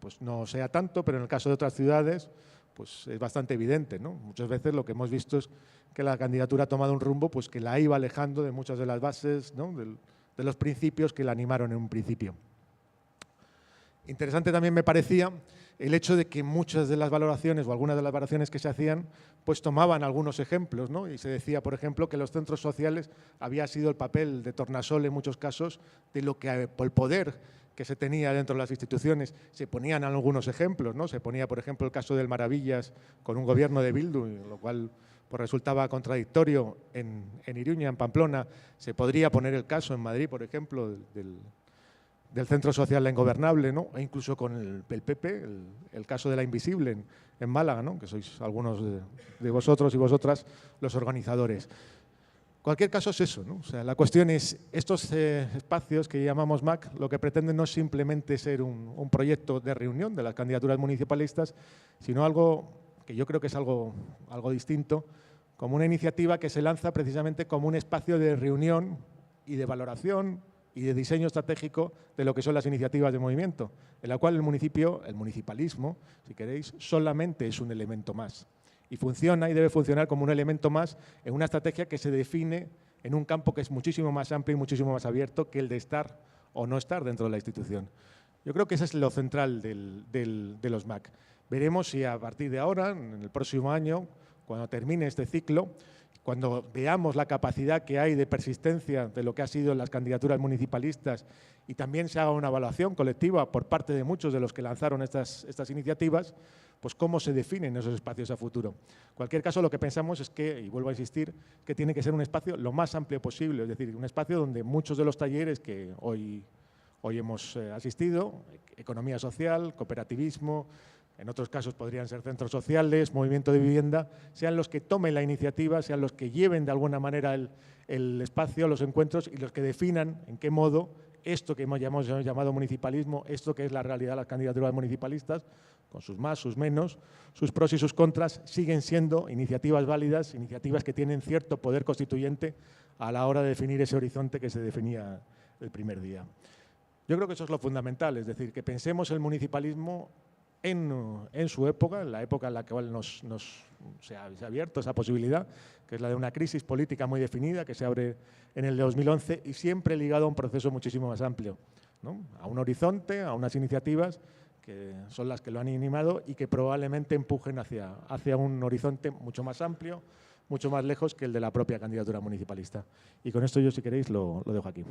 pues no sea tanto, pero en el caso de otras ciudades pues es bastante evidente, ¿no? Muchas veces lo que hemos visto es que la candidatura ha tomado un rumbo pues que la iba alejando de muchas de las bases, ¿no?, de los principios que la animaron en un principio. Interesante también me parecía el hecho de que muchas de las valoraciones o algunas de las valoraciones que se hacían pues tomaban algunos ejemplos, ¿no? Y se decía, por ejemplo, que los centros sociales había sido el papel de tornasol en muchos casos de lo que el poder que se tenía dentro de las instituciones. Se ponían algunos ejemplos, ¿no? Se ponía, por ejemplo, el caso del Maravillas con un gobierno de Bildu, lo cual pues resultaba contradictorio en Iruña, en Pamplona. Se podría poner el caso en Madrid, por ejemplo, del Centro Social La Ingobernable, ¿no? E incluso con el PP, el caso de La Invisible en Málaga, ¿no?, que sois algunos de vosotros y vosotras los organizadores. Cualquier caso es eso, ¿no? O sea, la cuestión es, estos espacios que llamamos MAC, lo que pretenden no es simplemente ser un proyecto de reunión de las candidaturas municipalistas, sino algo que yo creo que es algo distinto, como una iniciativa que se lanza precisamente como un espacio de reunión y de valoración y de diseño estratégico de lo que son las iniciativas de movimiento, en la cual el municipalismo, si queréis, solamente es un elemento más. Y funciona y debe funcionar como un elemento más en una estrategia que se define en un campo que es muchísimo más amplio y muchísimo más abierto que el de estar o no estar dentro de la institución. Yo creo que ese es lo central de los MAC. Veremos si a partir de ahora, en el próximo año, cuando termine este ciclo, cuando veamos la capacidad que hay de persistencia de lo que ha sido las candidaturas municipalistas y también se haga una evaluación colectiva por parte de muchos de los que lanzaron estas iniciativas, pues cómo se definen esos espacios a futuro. En cualquier caso, lo que pensamos es que, y vuelvo a insistir, que tiene que ser un espacio lo más amplio posible, es decir, un espacio donde muchos de los talleres que hoy hemos asistido, economía social, cooperativismo, en otros casos podrían ser centros sociales, movimiento de vivienda, sean los que tomen la iniciativa, sean los que lleven de alguna manera el espacio, los encuentros y los que definan en qué modo esto que hemos llamado municipalismo, esto que es la realidad de las candidaturas municipalistas, con sus más, sus menos, sus pros y sus contras, siguen siendo iniciativas válidas, iniciativas que tienen cierto poder constituyente a la hora de definir ese horizonte que se definía el primer día. Yo creo que eso es lo fundamental, es decir, que pensemos el municipalismo en su época, en la época en la cual se ha abierto esa posibilidad, que es la de una crisis política muy definida, que se abre en el 2011 y siempre ligado a un proceso muchísimo más amplio, ¿no? A un horizonte, a unas iniciativas que son las que lo han animado y que probablemente empujen hacia un horizonte mucho más amplio, mucho más lejos que el de la propia candidatura municipalista. Y con esto yo, si queréis, lo dejo aquí.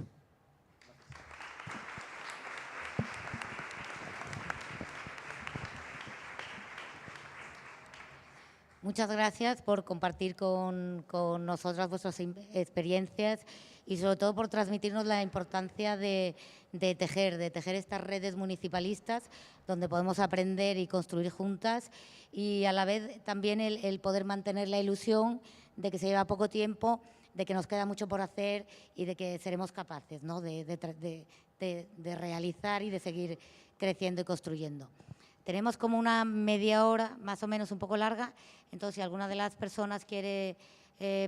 Muchas gracias por compartir con nosotras vuestras experiencias y sobre todo por transmitirnos la importancia de tejer estas redes municipalistas donde podemos aprender y construir juntas y a la vez también el poder mantener la ilusión de que se lleva poco tiempo, de que nos queda mucho por hacer y de que seremos capaces, ¿no?, de realizar y de seguir creciendo y construyendo. Tenemos como una media hora, más o menos un poco larga, entonces si alguna de las personas quiere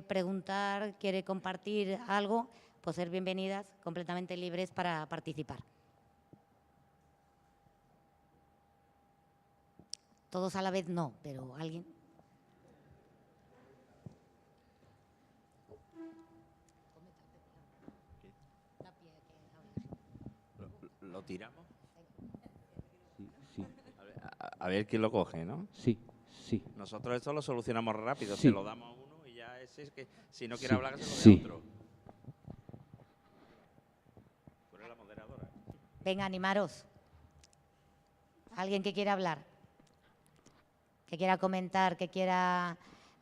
preguntar, quiere compartir algo, pues ser bienvenidas, completamente libres para participar. Todos a la vez no, pero alguien. ¿Lo tiramos? Sí, sí. A ver quién lo coge, ¿no? Sí, sí. Nosotros esto lo solucionamos rápido, Sí. se lo damos a uno y ya ese es que si no quiere Sí. hablar, que se lo dé Sí. a otro. Tú eres la moderadora. Venga, animaros. ¿Alguien que quiera hablar? Que quiera comentar, que quiera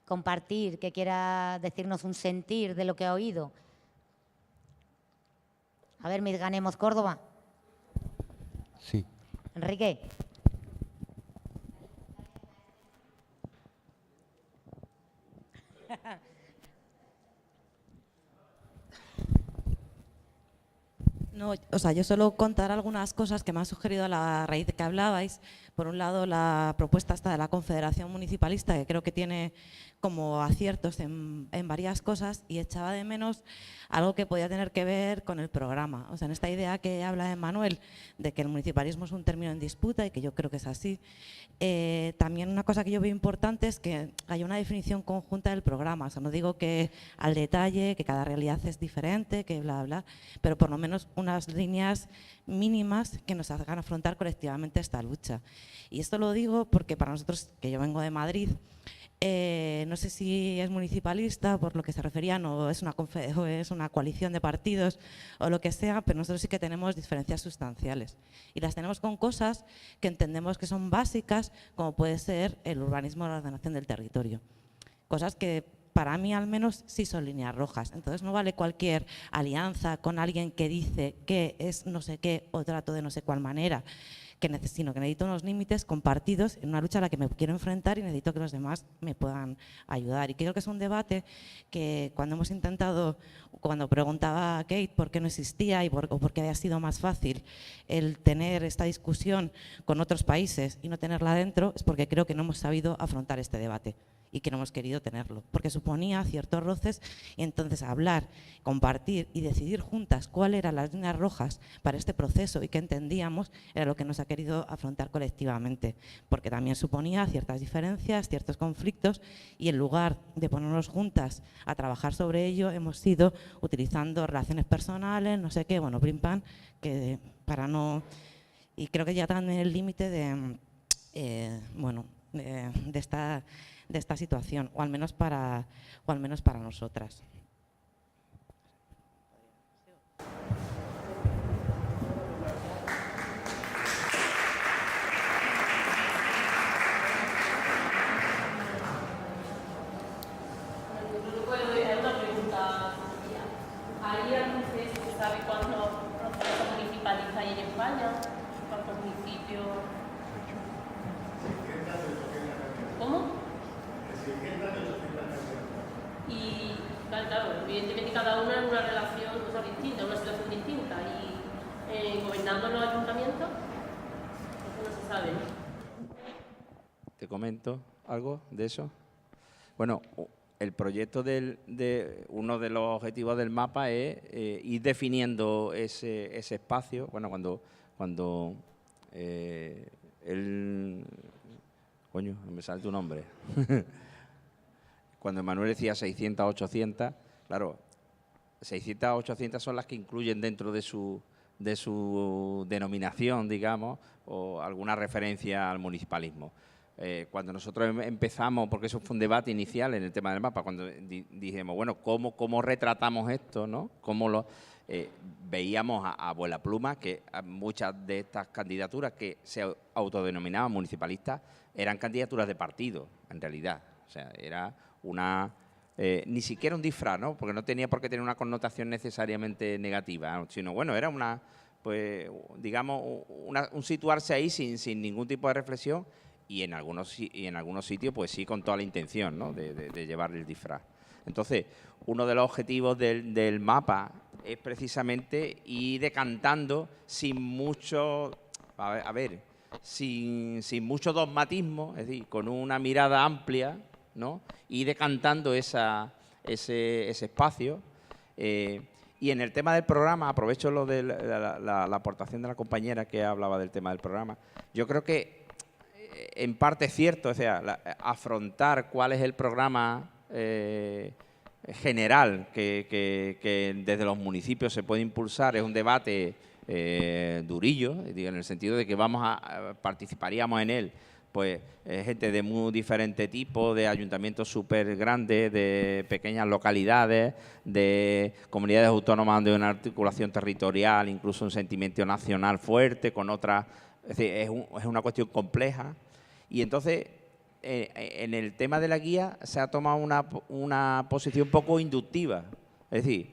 compartir, que quiera decirnos un sentir de lo que ha oído. A ver, ganemos Córdoba. Sí. Enrique. No, o sea, yo solo contar algunas cosas que me han sugerido a la raíz de que hablabais. Por un lado, la propuesta esta de la Confederación Municipalista, que creo que tiene como aciertos en varias cosas, y echaba de menos algo que podía tener que ver con el programa. O sea, en esta idea que habla Emmanuel de que el municipalismo es un término en disputa, y que yo creo que es así, también una cosa que yo veo importante es que haya una definición conjunta del programa. O sea, no digo que al detalle, que cada realidad es diferente, que bla, bla, pero por lo menos unas líneas mínimas que nos hagan afrontar colectivamente esta lucha. Y esto lo digo porque para nosotros, que yo vengo de Madrid, no sé si es municipalista, por lo que se referían, o es una coalición de partidos o lo que sea, pero nosotros sí que tenemos diferencias sustanciales. Y las tenemos con cosas que entendemos que son básicas, como puede ser el urbanismo o la ordenación del territorio. Cosas que para mí al menos sí son líneas rojas. Entonces no vale cualquier alianza con alguien que dice que es no sé qué o trato de no sé cuál manera, sino que necesito unos límites compartidos en una lucha a la que me quiero enfrentar y necesito que los demás me puedan ayudar. Y creo que es un debate que cuando hemos intentado, cuando preguntaba a Kate por qué no existía o por qué había sido más fácil el tener esta discusión con otros países y no tenerla dentro, es porque creo que no hemos sabido afrontar este debate. y que no hemos querido tenerlo, porque suponía ciertos roces y entonces hablar, compartir y decidir juntas cuáles eran las líneas rojas para este proceso y qué entendíamos era lo que nos ha querido afrontar colectivamente, porque también suponía ciertas diferencias, ciertos conflictos y en lugar de ponernos juntas a trabajar sobre ello hemos ido utilizando relaciones personales, no sé qué, bueno, prim pam, que para no… Y creo que ya están en el límite de, de esta situación, o al menos para nosotras. ¿Hay algún que se sabe cuántos procesos municipalistas hay en España? ¿Cuántos municipios? ¿Cómo? Y claro, evidentemente cada una en una relación distinta, una situación distinta. Y gobernando los ayuntamientos, eso no se sabe, ¿no? ¿Te comento algo de eso? Bueno, el proyecto de uno de los objetivos del mapa es ir definiendo ese espacio. Bueno, cuando él… Coño, me sale tu nombre. Cuando Manuel decía 600, 800, claro, 600, 800 son las que incluyen dentro de su denominación, digamos, o alguna referencia al municipalismo. Cuando nosotros empezamos, porque eso fue un debate inicial en el tema del mapa, cuando dijimos, bueno, ¿cómo retratamos esto, ¿no? Veíamos a abuela pluma que muchas de estas candidaturas que se autodenominaban municipalistas eran candidaturas de partido, en realidad. O sea, era ni siquiera un disfraz, ¿no? Porque no tenía por qué tener una connotación necesariamente negativa, ¿no? Sino, bueno, era pues, digamos, un situarse ahí sin ningún tipo de reflexión y en algunos sitios, pues sí, con toda la intención, ¿no? de llevar el disfraz. Entonces, uno de los objetivos del mapa es precisamente ir decantando sin mucho, sin mucho dogmatismo, es decir, con una mirada amplia, ¿no? Y decantando ese espacio. Y en el tema del programa, aprovecho lo de la aportación de la compañera que hablaba del tema del programa. Yo creo que en parte es cierto, o sea, afrontar cuál es el programa general que desde los municipios se puede impulsar es un debate durillo, digo, en el sentido de que participaríamos en él pues gente de muy diferente tipo, de ayuntamientos súper grandes, de pequeñas localidades, de comunidades autónomas de una articulación territorial, incluso un sentimiento nacional fuerte, con otras… Es decir, es una cuestión compleja. Y entonces, en el tema de la guía se ha tomado una posición un poco inductiva. Es decir,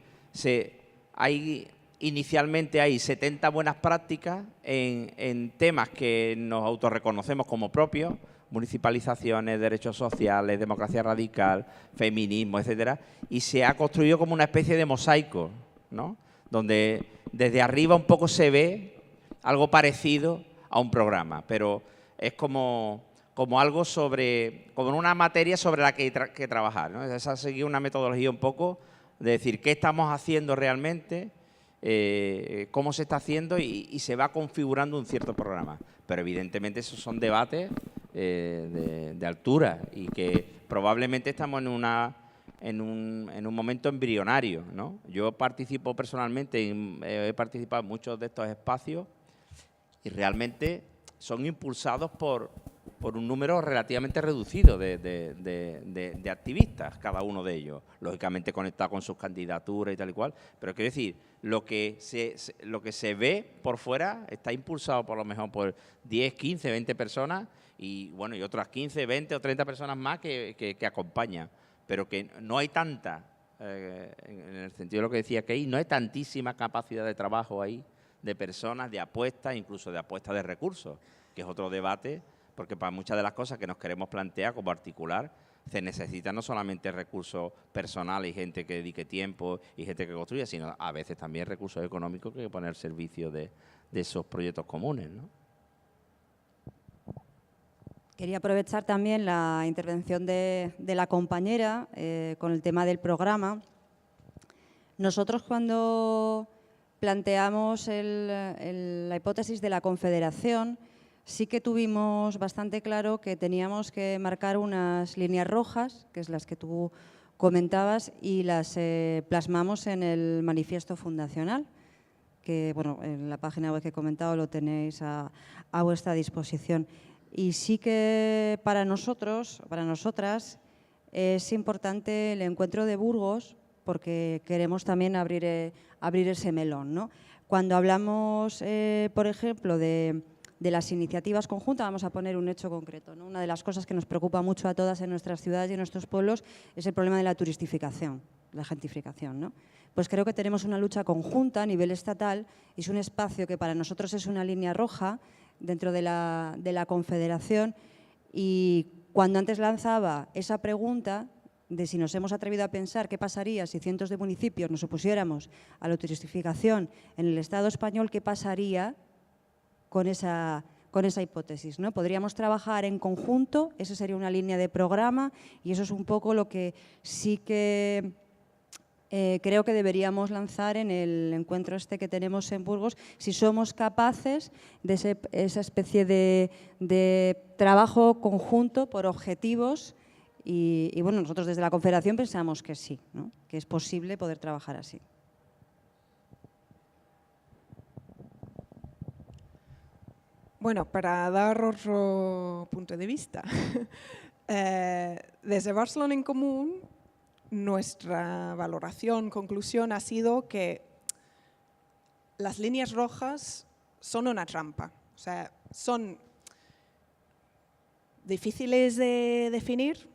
inicialmente hay 70 buenas prácticas en temas que nos autorreconocemos como propios, municipalizaciones, derechos sociales, democracia radical, feminismo, etcétera, y se ha construido como una especie de mosaico, ¿no? Donde desde arriba un poco se ve algo parecido a un programa, pero es como algo como una materia sobre la que trabajar, ¿no? Esa ha seguido una metodología un poco de decir qué estamos haciendo realmente, cómo se está haciendo y se va configurando un cierto programa. Pero evidentemente esos son debates de altura y que probablemente estamos en un momento embrionario, ¿no? Yo participo personalmente, he participado en muchos de estos espacios y realmente son impulsados por un número relativamente reducido de activistas, cada uno de ellos, lógicamente conectado con sus candidaturas y tal y cual, pero quiero decir, lo que se ve por fuera está impulsado por lo mejor por 10, 15, 20 personas y bueno, y otras 15, 20 o 30 personas más que acompañan, pero que no hay tanta, en el sentido de lo que decía Key, no hay tantísima capacidad de trabajo ahí, de personas, de apuestas, incluso de apuestas de recursos, que es otro debate, porque para muchas de las cosas que nos queremos plantear como articular, se necesitan no solamente recursos personales y gente que dedique tiempo y gente que construya, sino a veces también recursos económicos que hay que poner al servicio de esos proyectos comunes, ¿no? Quería aprovechar también la intervención de la compañera con el tema del programa. Nosotros cuando planteamos la hipótesis de la confederación, sí que tuvimos bastante claro que teníamos que marcar unas líneas rojas, que es las que tú comentabas, y las plasmamos en el manifiesto fundacional, que bueno, en la página web que he comentado lo tenéis a vuestra disposición. Y sí que para nosotros, para nosotras, es importante el encuentro de Burgos porque queremos también abrir ese melón, ¿no? Cuando hablamos, por ejemplo, de las iniciativas conjuntas, vamos a poner un hecho concreto, ¿no? Una de las cosas que nos preocupa mucho a todas en nuestras ciudades y en nuestros pueblos es el problema de la turistificación, la gentrificación, ¿no? Pues creo que tenemos una lucha conjunta a nivel estatal y es un espacio que para nosotros es una línea roja dentro de la Confederación, y cuando antes lanzaba esa pregunta de si nos hemos atrevido a pensar qué pasaría si cientos de municipios nos opusiéramos a la turistificación en el Estado español, qué pasaría con esa hipótesis, ¿no? Podríamos trabajar en conjunto, esa sería una línea de programa y eso es un poco lo que sí que creo que deberíamos lanzar en el encuentro este que tenemos en Burgos, si somos capaces de esa especie de trabajo conjunto por objetivos y bueno, nosotros desde la Confederación pensamos que sí, ¿no? Que es posible poder trabajar así. Bueno, para dar otro punto de vista, desde Barcelona en Común, nuestra valoración, conclusión ha sido que las líneas rojas son una trampa. O sea, son difíciles de definir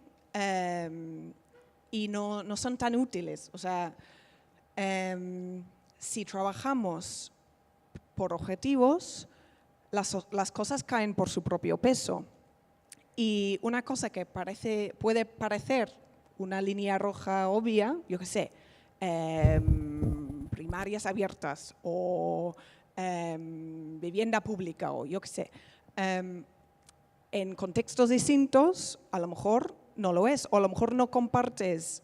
y no son tan útiles. O sea, si trabajamos por objetivos, las cosas caen por su propio peso. Y una cosa que puede parecer una línea roja obvia, yo qué sé, primarias abiertas o vivienda pública o yo qué sé, en contextos distintos a lo mejor no lo es, o a lo mejor no compartes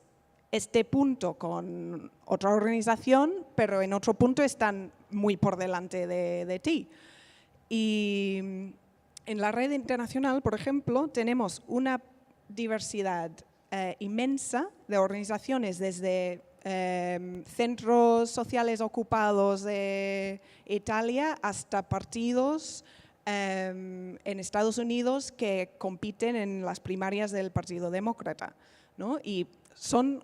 este punto con otra organización, pero en otro punto están muy por delante de ti. Y en la red internacional, por ejemplo, tenemos una diversidad inmensa de organizaciones, desde centros sociales ocupados de Italia hasta partidos en Estados Unidos que compiten en las primarias del Partido Demócrata, ¿no? Y son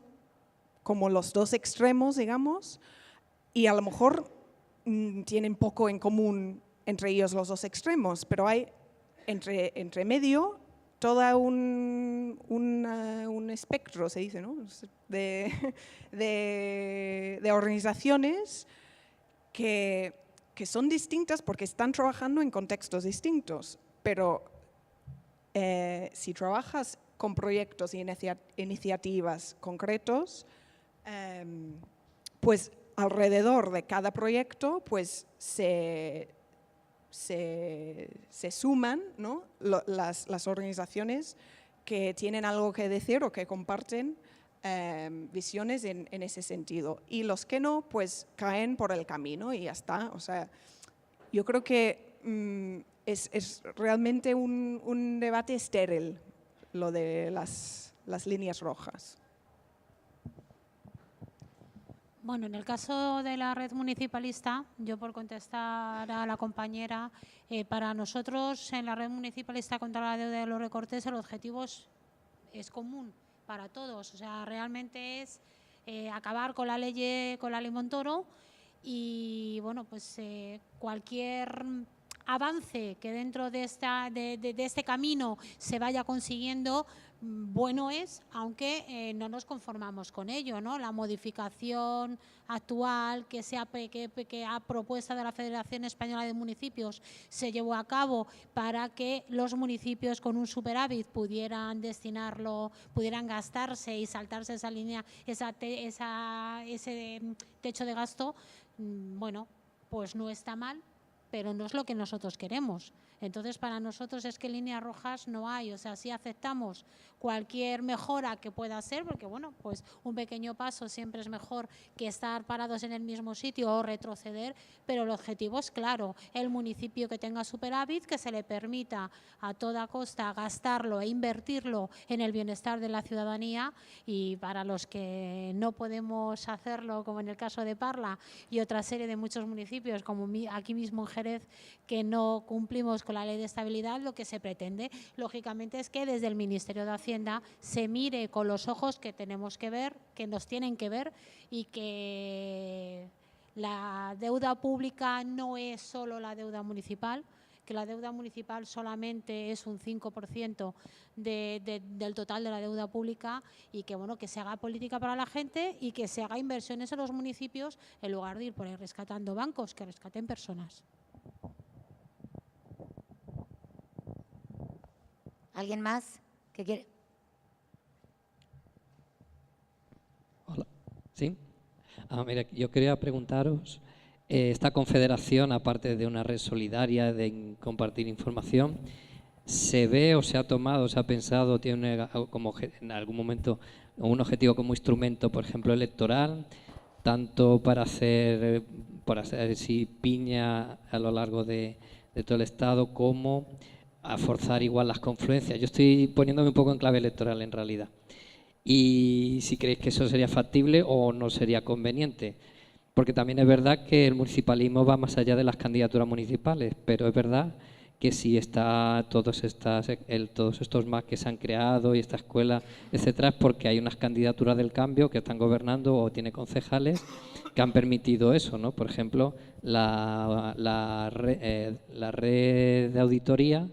como los dos extremos, digamos, y a lo mejor tienen poco en común entre ellos los dos extremos, pero hay entre medio todo un espectro, se dice, ¿no? de organizaciones que son distintas porque están trabajando en contextos distintos, pero si trabajas con proyectos y iniciativas concretos, pues alrededor de cada proyecto pues se suman, ¿no? las organizaciones que tienen algo que decir o que comparten visiones en ese sentido. Y los que no, pues caen por el camino y ya está. O sea, yo creo que es realmente un debate estéril lo de las líneas rojas. Bueno, en el caso de la red municipalista, yo por contestar a la compañera, para nosotros en la red municipalista contra la deuda de los recortes el objetivo es común para todos. O sea, realmente es acabar con la ley Montoro y bueno, pues cualquier avance que dentro de este camino se vaya consiguiendo, bueno es, aunque no nos conformamos con ello, ¿no? La modificación actual que a propuesta de la Federación Española de Municipios se llevó a cabo para que los municipios con un superávit pudieran destinarlo, pudieran gastarse y saltarse esa línea, ese techo de gasto, bueno, pues no está mal. pero no es lo que nosotros queremos. Entonces, para nosotros es que líneas rojas no hay. O sea, sí aceptamos cualquier mejora que pueda ser, porque bueno, pues un pequeño paso siempre es mejor que estar parados en el mismo sitio o retroceder, pero el objetivo es claro, el municipio que tenga superávit, que se le permita a toda costa gastarlo e invertirlo en el bienestar de la ciudadanía, y para los que no podemos hacerlo, como en el caso de Parla y otra serie de muchos municipios, como aquí mismo en Jerez, que no cumplimos con la ley de estabilidad, lo que se pretende, lógicamente, es que desde el Ministerio de Hacienda se mire con los ojos que tenemos que ver, que nos tienen que ver, y que la deuda pública no es solo la deuda municipal, que la deuda municipal solamente es un 5% del total de la deuda pública, y que bueno, que se haga política para la gente y que se haga inversiones en los municipios en lugar de ir por ahí rescatando bancos, que rescaten personas. ¿Alguien más que quiere? Hola. ¿Sí? Mira, yo quería preguntaros, esta confederación, aparte de una red solidaria de compartir información, ¿se ve o se ha tomado, se ha pensado, tiene como en algún momento un objetivo como instrumento, por ejemplo, electoral, tanto para hacer sí, piña a lo largo de todo el Estado, como a forzar igual las confluencias? Yo estoy poniéndome un poco en clave electoral en realidad. Y si creéis que eso sería factible o no sería conveniente. Porque también es verdad que el municipalismo va más allá de las candidaturas municipales, pero es verdad que si está todos estos MAC que se han creado y esta escuela, etcétera, es porque hay unas candidaturas del cambio que están gobernando o tiene concejales que han permitido eso, ¿no? Por ejemplo, la red de auditoría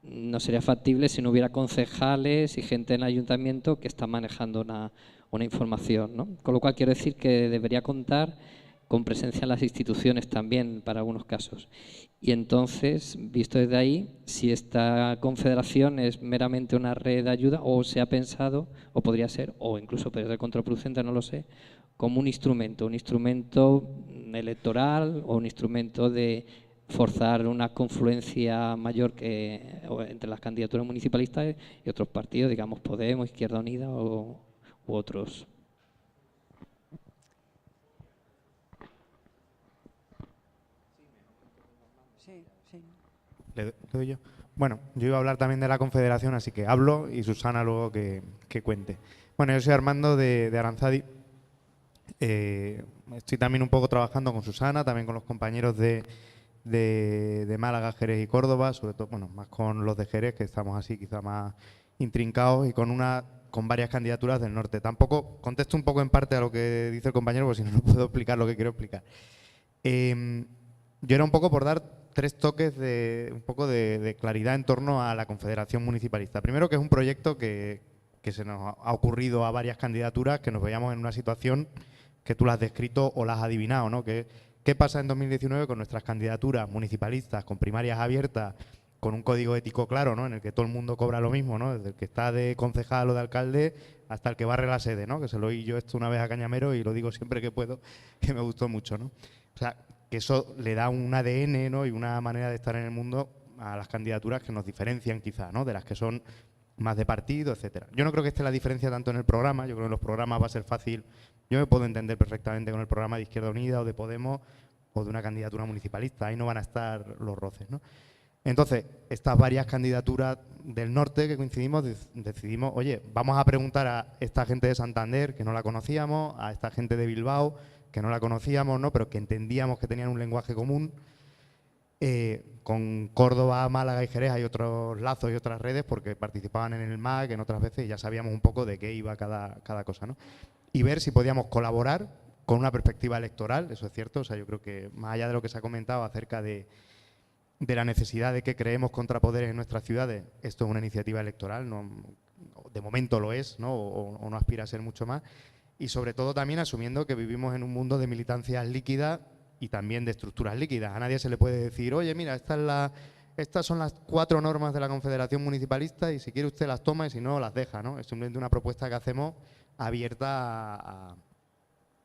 no sería factible si no hubiera concejales y gente en el ayuntamiento que está manejando una información, ¿no? Con lo cual quiero decir que debería contar con presencia en las instituciones también para algunos casos. Y entonces, visto desde ahí, si esta confederación es meramente una red de ayuda, o se ha pensado, o podría ser, o incluso puede ser contraproducente, no lo sé, como un instrumento electoral o un instrumento de forzar una confluencia mayor entre las candidaturas municipalistas y otros partidos, digamos Podemos, Izquierda Unida u otros. Sí, sí. ¿Le doy yo? Bueno, yo iba a hablar también de la confederación, así que hablo y Susana luego que cuente. Bueno, yo soy Armando de Aranzadi. Estoy también un poco trabajando con Susana, también con los compañeros de Málaga, Jerez y Córdoba, sobre todo, bueno, más con los de Jerez, que estamos así quizá más intrincados, y con varias candidaturas del norte. Tampoco contesto un poco en parte a lo que dice el compañero, porque si no, no puedo explicar lo que quiero explicar. Yo era un poco por dar 3 toques un poco de claridad en torno a la Confederación Municipalista. Primero, que es un proyecto que se nos ha ocurrido a varias candidaturas, que nos veíamos en una situación que tú la has descrito o la has adivinado, ¿no? ¿Qué pasa en 2019 con nuestras candidaturas municipalistas, con primarias abiertas, con un código ético claro, ¿no? En el que todo el mundo cobra lo mismo, ¿no? Desde el que está de concejal o de alcalde hasta el que barre la sede, ¿no? Que se lo oí yo esto una vez a Cañamero y lo digo siempre que puedo, que me gustó mucho, ¿no? O sea, que eso le da un ADN, ¿no? Y una manera de estar en el mundo a las candidaturas que nos diferencian quizá, ¿no? De las que son más de partido, etcétera. Yo no creo que esté la diferencia tanto en el programa, yo creo que en los programas va a ser fácil. Yo me puedo entender perfectamente con el programa de Izquierda Unida o de Podemos o de una candidatura municipalista, ahí no van a estar los roces, ¿no? Entonces, estas varias candidaturas del norte que coincidimos, decidimos, oye, vamos a preguntar a esta gente de Santander, que no la conocíamos, a esta gente de Bilbao, que no la conocíamos, ¿no? Pero que entendíamos que tenían un lenguaje común. Con Córdoba, Málaga y Jerez hay otros lazos y otras redes porque participaban en el MAC en otras veces y ya sabíamos un poco de qué iba cada cosa, ¿no? Y ver si podíamos colaborar con una perspectiva electoral, eso es cierto. O sea, yo creo que más allá de lo que se ha comentado acerca de la necesidad de que creemos contrapoderes en nuestras ciudades, esto es una iniciativa electoral, no, de momento lo es, ¿no? O no aspira a ser mucho más. Y sobre todo también asumiendo que vivimos en un mundo de militancias líquidas y también de estructuras líquidas. A nadie se le puede decir, oye, mira, estas son las 4 normas de la Confederación Municipalista y si quiere usted las toma y si no, las deja, ¿no? Es simplemente una propuesta que hacemos abierta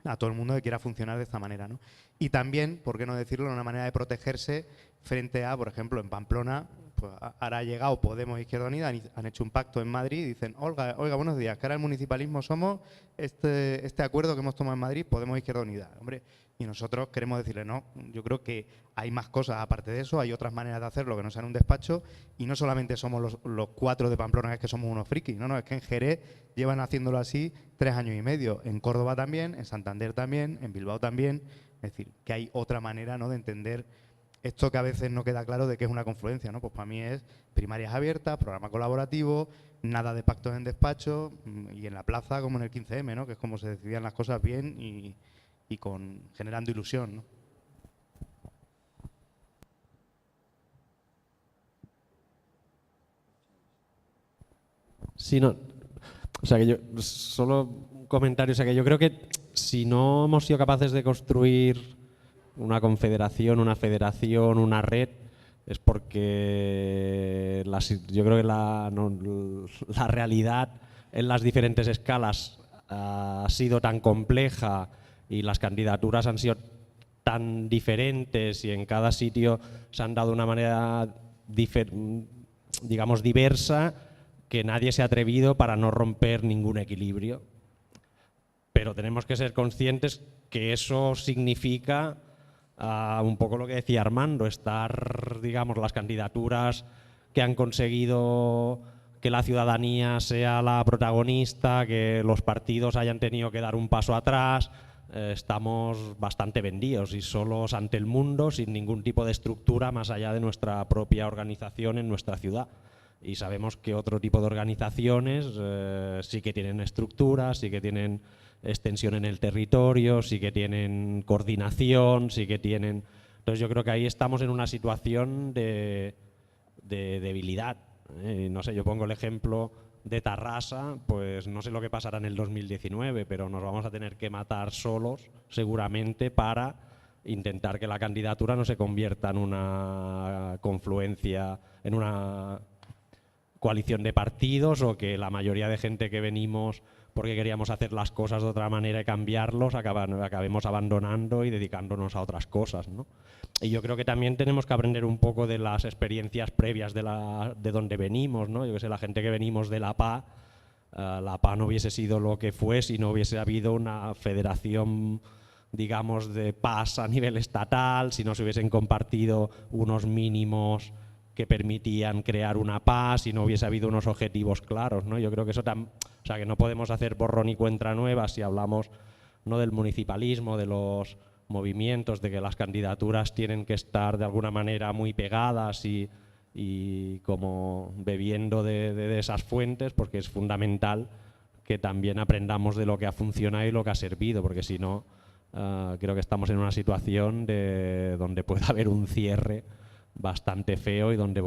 a todo el mundo que quiera funcionar de esta manera, ¿no? Y también, por qué no decirlo, una manera de protegerse frente a, por ejemplo, en Pamplona, pues ahora ha llegado Podemos e Izquierda Unida, han hecho un pacto en Madrid y dicen, oiga, buenos días, que ahora el municipalismo somos este acuerdo que hemos tomado en Madrid, Podemos e Izquierda Unida. Hombre, y nosotros queremos decirle, no, yo creo que hay más cosas aparte de eso, hay otras maneras de hacerlo que no sean un despacho, y no solamente somos los 4 de Pamplona, es que somos unos frikis, no, es que en Jerez llevan haciéndolo así 3 años y medio, en Córdoba también, en Santander también, en Bilbao también, es decir, que hay otra manera, ¿no?, de entender esto que a veces no queda claro de qué es una confluencia, ¿no? Pues para mí es primarias abiertas, programa colaborativo, nada de pactos en despacho, y en la plaza como en el 15M, ¿no?, que es como se decidían las cosas bien y generando ilusión, ¿no? Sí, no. O sea, que yo, solo un comentario, o sea, que yo creo que si no hemos sido capaces de construir una confederación, una federación, una red, es porque yo creo que la realidad en las diferentes escalas ha sido tan compleja y las candidaturas han sido tan diferentes y en cada sitio se han dado de una manera, digamos, diversa, que nadie se ha atrevido para no romper ningún equilibrio. Pero tenemos que ser conscientes que eso significa un poco lo que decía Armando, estar, digamos, las candidaturas que han conseguido que la ciudadanía sea la protagonista, que los partidos hayan tenido que dar un paso atrás. Estamos bastante vendidos y solos ante el mundo, sin ningún tipo de estructura más allá de nuestra propia organización en nuestra ciudad. Y sabemos que otro tipo de organizaciones sí que tienen estructuras, sí que tienen extensión en el territorio, sí que tienen coordinación, sí que tienen... Entonces yo creo que ahí estamos en una situación de debilidad. No sé, yo pongo el ejemplo de Tarrasa, pues no sé lo que pasará en el 2019, pero nos vamos a tener que matar solos seguramente para intentar que la candidatura no se convierta en una confluencia, en una coalición de partidos, o que la mayoría de gente que venimos porque queríamos hacer las cosas de otra manera y cambiarlos, acabemos abandonando y dedicándonos a otras cosas, ¿no? Y yo creo que también tenemos que aprender un poco de las experiencias previas de donde venimos, ¿no? Yo que sé, la gente que venimos de la PA no hubiese sido lo que fue si no hubiese habido una federación, digamos, de PAs a nivel estatal, si no se hubiesen compartido unos mínimos que permitían crear una PA, si no hubiese habido unos objetivos claros, ¿no? Yo creo que eso o sea, que no podemos hacer borrón y cuenta nueva si hablamos, ¿no?, del municipalismo, de los movimientos, de que las candidaturas tienen que estar de alguna manera muy pegadas y como bebiendo de esas fuentes, porque es fundamental que también aprendamos de lo que ha funcionado y lo que ha servido, porque si no, creo que estamos en una situación donde puede haber un cierre bastante feo y donde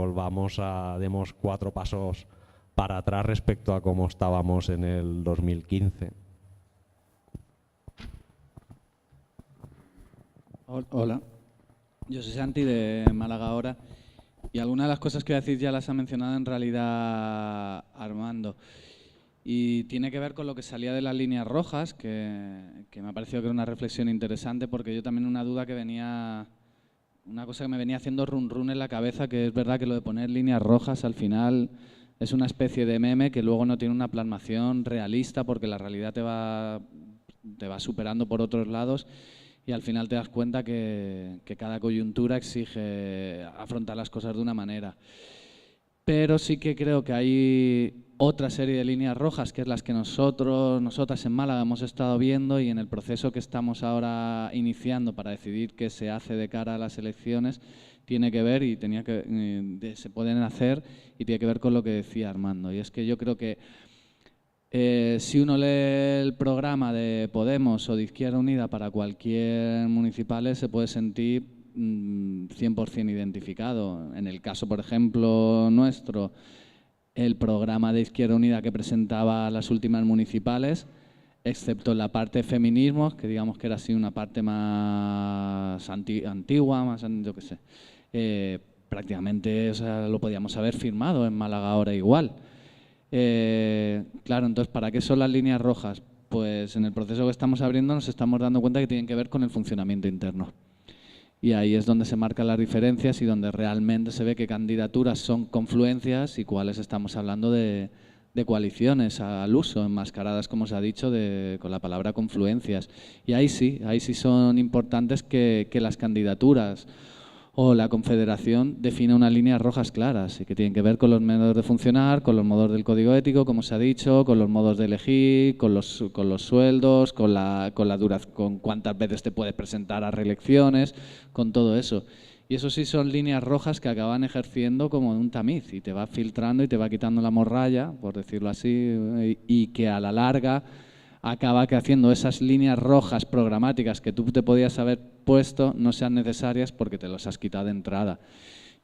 demos 4 pasos para atrás respecto a cómo estábamos en el 2015. Hola, yo soy Santi de Málaga ahora, y algunas de las cosas que voy a decir ya las ha mencionado en realidad Armando, y tiene que ver con lo que salía de las líneas rojas, que me ha parecido que era una reflexión interesante, porque yo también una duda que venía... Una cosa que me venía haciendo run en la cabeza, que es verdad que lo de poner líneas rojas al final es una especie de meme que luego no tiene una plasmación realista, porque la realidad te va superando por otros lados y al final te das cuenta que cada coyuntura exige afrontar las cosas de una manera. Pero sí que creo que hay otra serie de líneas rojas, que es las que nosotras en Málaga hemos estado viendo, y en el proceso que estamos ahora iniciando para decidir qué se hace de cara a las elecciones, tiene que ver se pueden hacer y tiene que ver con lo que decía Armando. Y es que yo creo que si uno lee el programa de Podemos o de Izquierda Unida para cualquier municipal, se puede sentir 100% identificado. En el caso, por ejemplo, nuestro, el programa de Izquierda Unida que presentaba las últimas municipales, excepto en la parte de feminismo, que digamos que era así una parte más antigua, más, yo qué sé, prácticamente, o sea, lo podíamos haber firmado en Málaga ahora igual. Claro, entonces, ¿para qué son las líneas rojas? pues en el proceso que estamos abriendo nos estamos dando cuenta que tienen que ver con el funcionamiento interno. Y ahí es donde se marcan las diferencias y donde realmente se ve qué candidaturas son confluencias y cuáles estamos hablando de coaliciones al uso, enmascaradas, como se ha dicho, con la palabra confluencias. Y ahí sí son importantes que las candidaturas o la confederación define unas líneas rojas claras y que tienen que ver con los modos de funcionar, con los modos del código ético, como se ha dicho, con los modos de elegir, con los sueldos, con cuántas veces te puedes presentar a reelecciones, con todo eso. Y eso sí son líneas rojas que acaban ejerciendo como un tamiz y te va filtrando y te va quitando la morralla, por decirlo así, y que a la larga acaba que haciendo esas líneas rojas programáticas que tú te podías haber puesto no sean necesarias porque te los has quitado de entrada.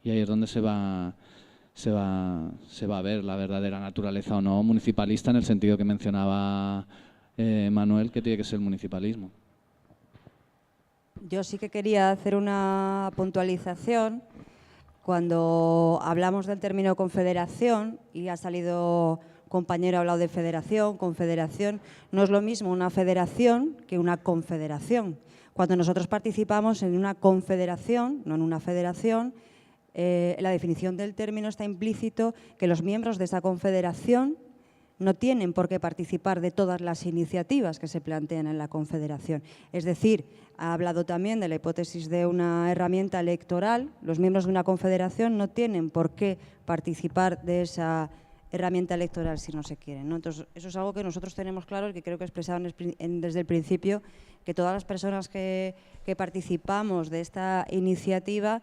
Y ahí es donde se va a ver la verdadera naturaleza o no municipalista en el sentido que mencionaba Manuel, que tiene que ser el municipalismo. Yo sí que quería hacer una puntualización. Cuando hablamos del término confederación y ha salido compañero ha hablado de federación, confederación, no es lo mismo una federación que una confederación. Cuando nosotros participamos en una confederación, no en una federación, en la definición del término está implícito que los miembros de esa confederación no tienen por qué participar de todas las iniciativas que se plantean en la confederación. Es decir, ha hablado también de la hipótesis de una herramienta electoral. Los miembros de una confederación no tienen por qué participar de esa herramienta electoral si no se quieren, ¿no? Entonces, eso es algo que nosotros tenemos claro y que creo que he expresado desde el principio, que todas las personas que participamos de esta iniciativa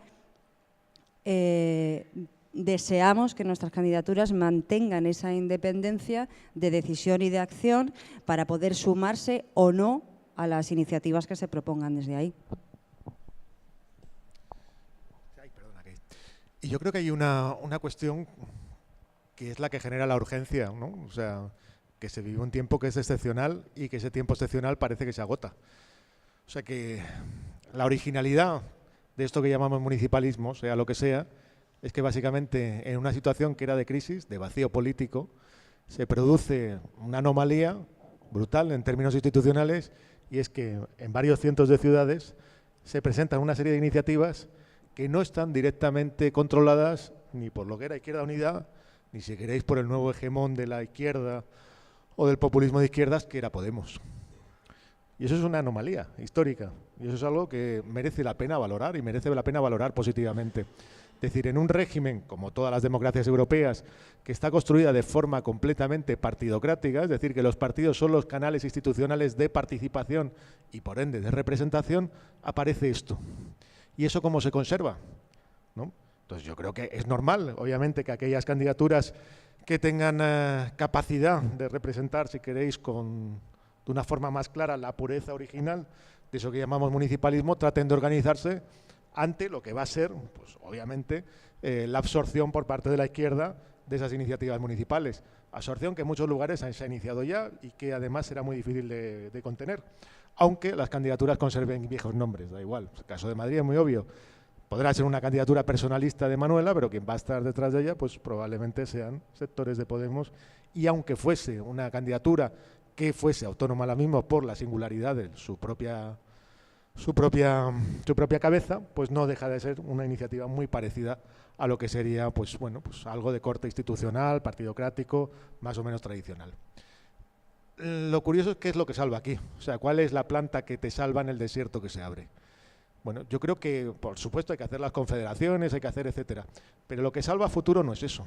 deseamos que nuestras candidaturas mantengan esa independencia de decisión y de acción para poder sumarse o no a las iniciativas que se propongan desde ahí. Y yo creo que hay una cuestión que es la que genera la urgencia, ¿no? O sea, que se vive un tiempo que es excepcional y que ese tiempo excepcional parece que se agota. O sea que la originalidad de esto que llamamos municipalismo, sea lo que sea, es que básicamente en una situación que era de crisis, de vacío político, se produce una anomalía brutal en términos institucionales y es que en varios cientos de ciudades se presentan una serie de iniciativas que no están directamente controladas ni por lo que era Izquierda Unida, ni si queréis por el nuevo hegemón de la izquierda o del populismo de izquierdas que era Podemos. Y eso es una anomalía histórica y eso es algo que merece la pena valorar y merece la pena valorar positivamente. Es decir, en un régimen, como todas las democracias europeas, que está construida de forma completamente partidocrática, es decir, que los partidos son los canales institucionales de participación y por ende de representación, aparece esto. ¿Y eso cómo se conserva? ¿No? Entonces yo creo que es normal, obviamente, que aquellas candidaturas que tengan capacidad de representar, si queréis, de una forma más clara la pureza original de eso que llamamos municipalismo, traten de organizarse ante lo que va a ser, pues obviamente, la absorción por parte de la izquierda de esas iniciativas municipales. Absorción que en muchos lugares se ha iniciado ya y que además será muy difícil de contener, aunque las candidaturas conserven viejos nombres, da igual. El caso de Madrid es muy obvio. Podrá ser una candidatura personalista de Manuela, pero quien va a estar detrás de ella pues probablemente sean sectores de Podemos y aunque fuese una candidatura que fuese autónoma la misma por la singularidad de su propia cabeza, pues no deja de ser una iniciativa muy parecida a lo que sería pues bueno, pues algo de corte institucional, partidocrático, más o menos tradicional. Lo curioso es qué es lo que salva aquí, o sea, cuál es la planta que te salva en el desierto que se abre. Bueno, yo creo que, por supuesto, hay que hacer las confederaciones, hay que hacer etcétera, pero lo que salva a futuro no es eso.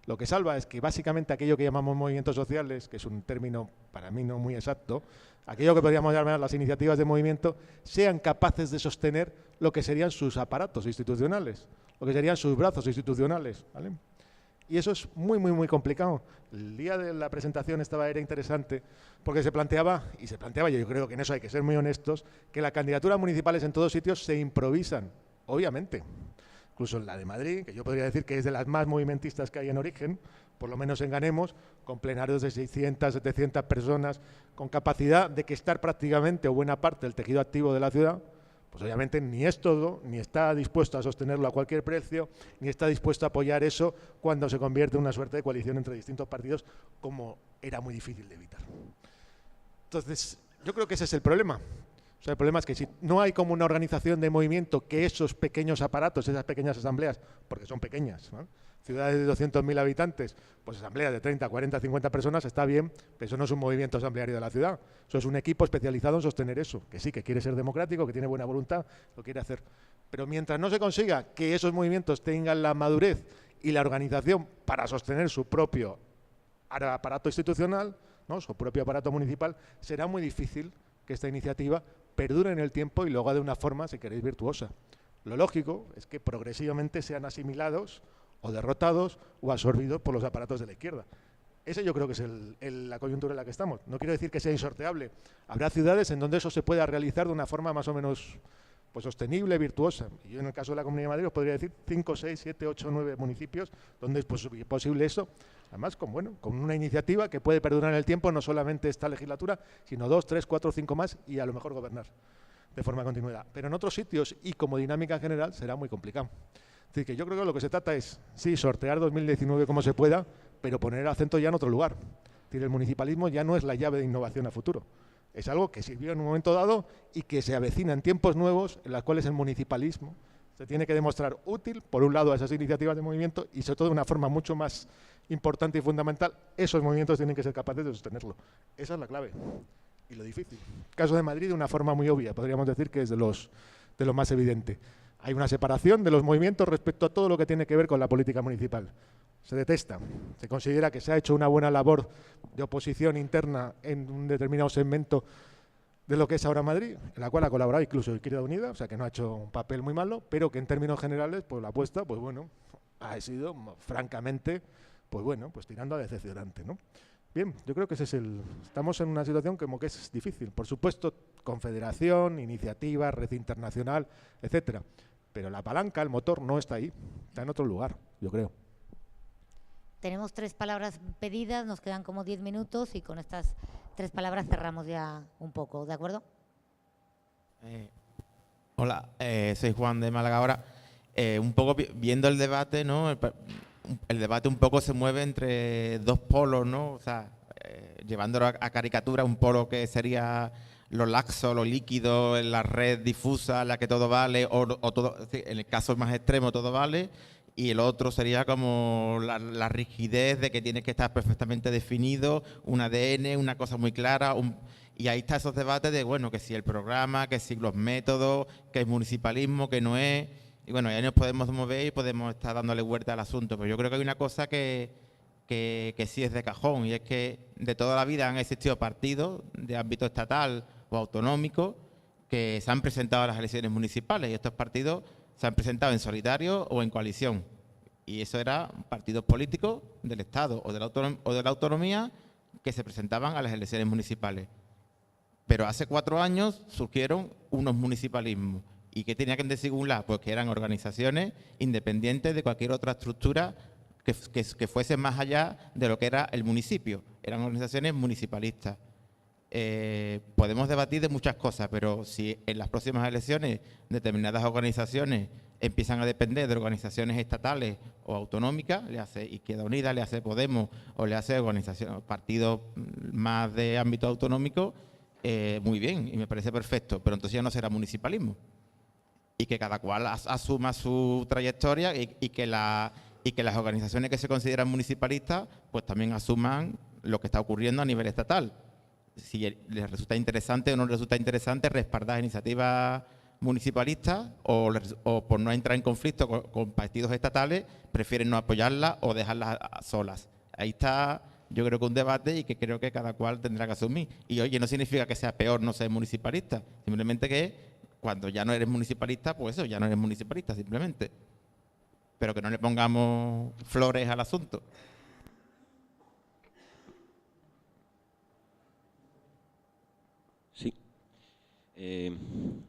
Lo que salva es que básicamente aquello que llamamos movimientos sociales, que es un término para mí no muy exacto, aquello que podríamos llamar las iniciativas de movimiento, sean capaces de sostener lo que serían sus aparatos institucionales, lo que serían sus brazos institucionales, ¿vale? Y eso es muy, muy, muy complicado. El día de la presentación era interesante porque se planteaba, yo creo que en eso hay que ser muy honestos, que las candidaturas municipales en todos sitios se improvisan, obviamente. Incluso en la de Madrid, que yo podría decir que es de las más movimentistas que hay en origen, por lo menos en Ganemos, con plenarios de 600, 700 personas, con capacidad de que estar prácticamente o buena parte del tejido activo de la ciudad, pues obviamente ni es todo, ni está dispuesto a sostenerlo a cualquier precio, ni está dispuesto a apoyar eso cuando se convierte en una suerte de coalición entre distintos partidos, como era muy difícil de evitar. Entonces, yo creo que ese es el problema. O sea, el problema es que si no hay como una organización de movimiento que esos pequeños aparatos, esas pequeñas asambleas, porque son pequeñas, ¿no? Ciudades de 200.000 habitantes, pues asambleas de 30, 40, 50 personas está bien, pero eso no es un movimiento asambleario de la ciudad. Eso es un equipo especializado en sostener eso, que sí, que quiere ser democrático, que tiene buena voluntad, lo quiere hacer. Pero mientras no se consiga que esos movimientos tengan la madurez y la organización para sostener su propio aparato institucional, ¿no? Su propio aparato municipal, será muy difícil que esta iniciativa perdure en el tiempo y lo haga de una forma, si queréis, virtuosa. Lo lógico es que progresivamente sean asimilados o derrotados o absorbidos por los aparatos de la izquierda. Ese yo creo que es la coyuntura en la que estamos. No quiero decir que sea insorteable. Habrá ciudades en donde eso se pueda realizar de una forma más o menos pues, sostenible, virtuosa. Y yo en el caso de la Comunidad de Madrid os podría decir 5, 6, 7, 8, 9 municipios donde es posible eso. Además, con una iniciativa que puede perdurar en el tiempo, no solamente esta legislatura, sino 2, 3, 4, 5 más y a lo mejor gobernar de forma continuada. Pero en otros sitios y como dinámica general será muy complicado. Es decir, que yo creo que lo que se trata es, sí, sortear 2019 como se pueda, pero poner el acento ya en otro lugar. Es decir, el municipalismo ya no es la llave de innovación a futuro. Es algo que sirvió en un momento dado y que se avecina en tiempos nuevos en los cuales el municipalismo se tiene que demostrar útil, por un lado, a esas iniciativas de movimiento y sobre todo de una forma mucho más importante y fundamental, esos movimientos tienen que ser capaces de sostenerlo. Esa es la clave y lo difícil. El caso de Madrid, de una forma muy obvia, podríamos decir que es de lo más evidente. Hay una separación de los movimientos respecto a todo lo que tiene que ver con la política municipal. Se detesta, se considera que se ha hecho una buena labor de oposición interna en un determinado segmento de lo que es ahora Madrid, en la cual ha colaborado incluso Izquierda Unida, o sea que no ha hecho un papel muy malo, pero que en términos generales, pues la apuesta, pues bueno, ha sido francamente, pues bueno, pues tirando a decepcionante, ¿no? Bien, yo creo que estamos en una situación como que es difícil. Por supuesto, confederación, iniciativa, red internacional, etcétera. Pero la palanca, el motor, no está ahí, está en otro lugar, yo creo. Tenemos 3 palabras pedidas, nos quedan como 10 minutos y con estas 3 palabras cerramos ya un poco, ¿de acuerdo? Hola, soy Juan de Málaga ahora. Un poco viendo el debate, ¿no? El debate un poco se mueve entre dos polos, ¿no? O sea, llevándolo a caricatura, un polo que sería lo laxo, lo líquido, en la red difusa, en la que todo vale, o todo, en el caso más extremo todo vale, y el otro sería como la rigidez de que tiene que estar perfectamente definido, un ADN, una cosa muy clara, y ahí está esos debates de, bueno, que si el programa, que si los métodos, que es municipalismo, que no es, y bueno, ahí nos podemos mover y podemos estar dándole vuelta al asunto, pero yo creo que hay una cosa que sí es de cajón, y es que de toda la vida han existido partidos de ámbito estatal o autonómico que se han presentado a las elecciones municipales, y estos partidos se han presentado en solitario o en coalición, y eso eran partidos políticos del Estado o de la autonomía que se presentaban a las elecciones municipales. Pero hace 4 años surgieron unos municipalismos. ¿Y qué tenían que decir un lado? Pues que eran organizaciones independientes de cualquier otra estructura que fuese más allá de lo que era el municipio. Eran organizaciones municipalistas. Podemos debatir de muchas cosas, pero si en las próximas elecciones determinadas organizaciones empiezan a depender de organizaciones estatales o autonómicas, le hace Izquierda Unida, le hace Podemos o le hace partidos más de ámbito autonómico, muy bien, y me parece perfecto, pero entonces ya no será municipalismo. Y que cada cual asuma su trayectoria y que las organizaciones que se consideran municipalistas pues también asuman lo que está ocurriendo a nivel estatal. Si les resulta interesante o no les resulta interesante respaldar iniciativas municipalistas o por no entrar en conflicto con partidos estatales, prefieren no apoyarlas o dejarlas solas. Ahí está, yo creo que un debate y que creo que cada cual tendrá que asumir. Y oye, no significa que sea peor no ser municipalista, simplemente que cuando ya no eres municipalista, pues eso, ya no eres municipalista simplemente. Pero que no le pongamos flores al asunto. Sí.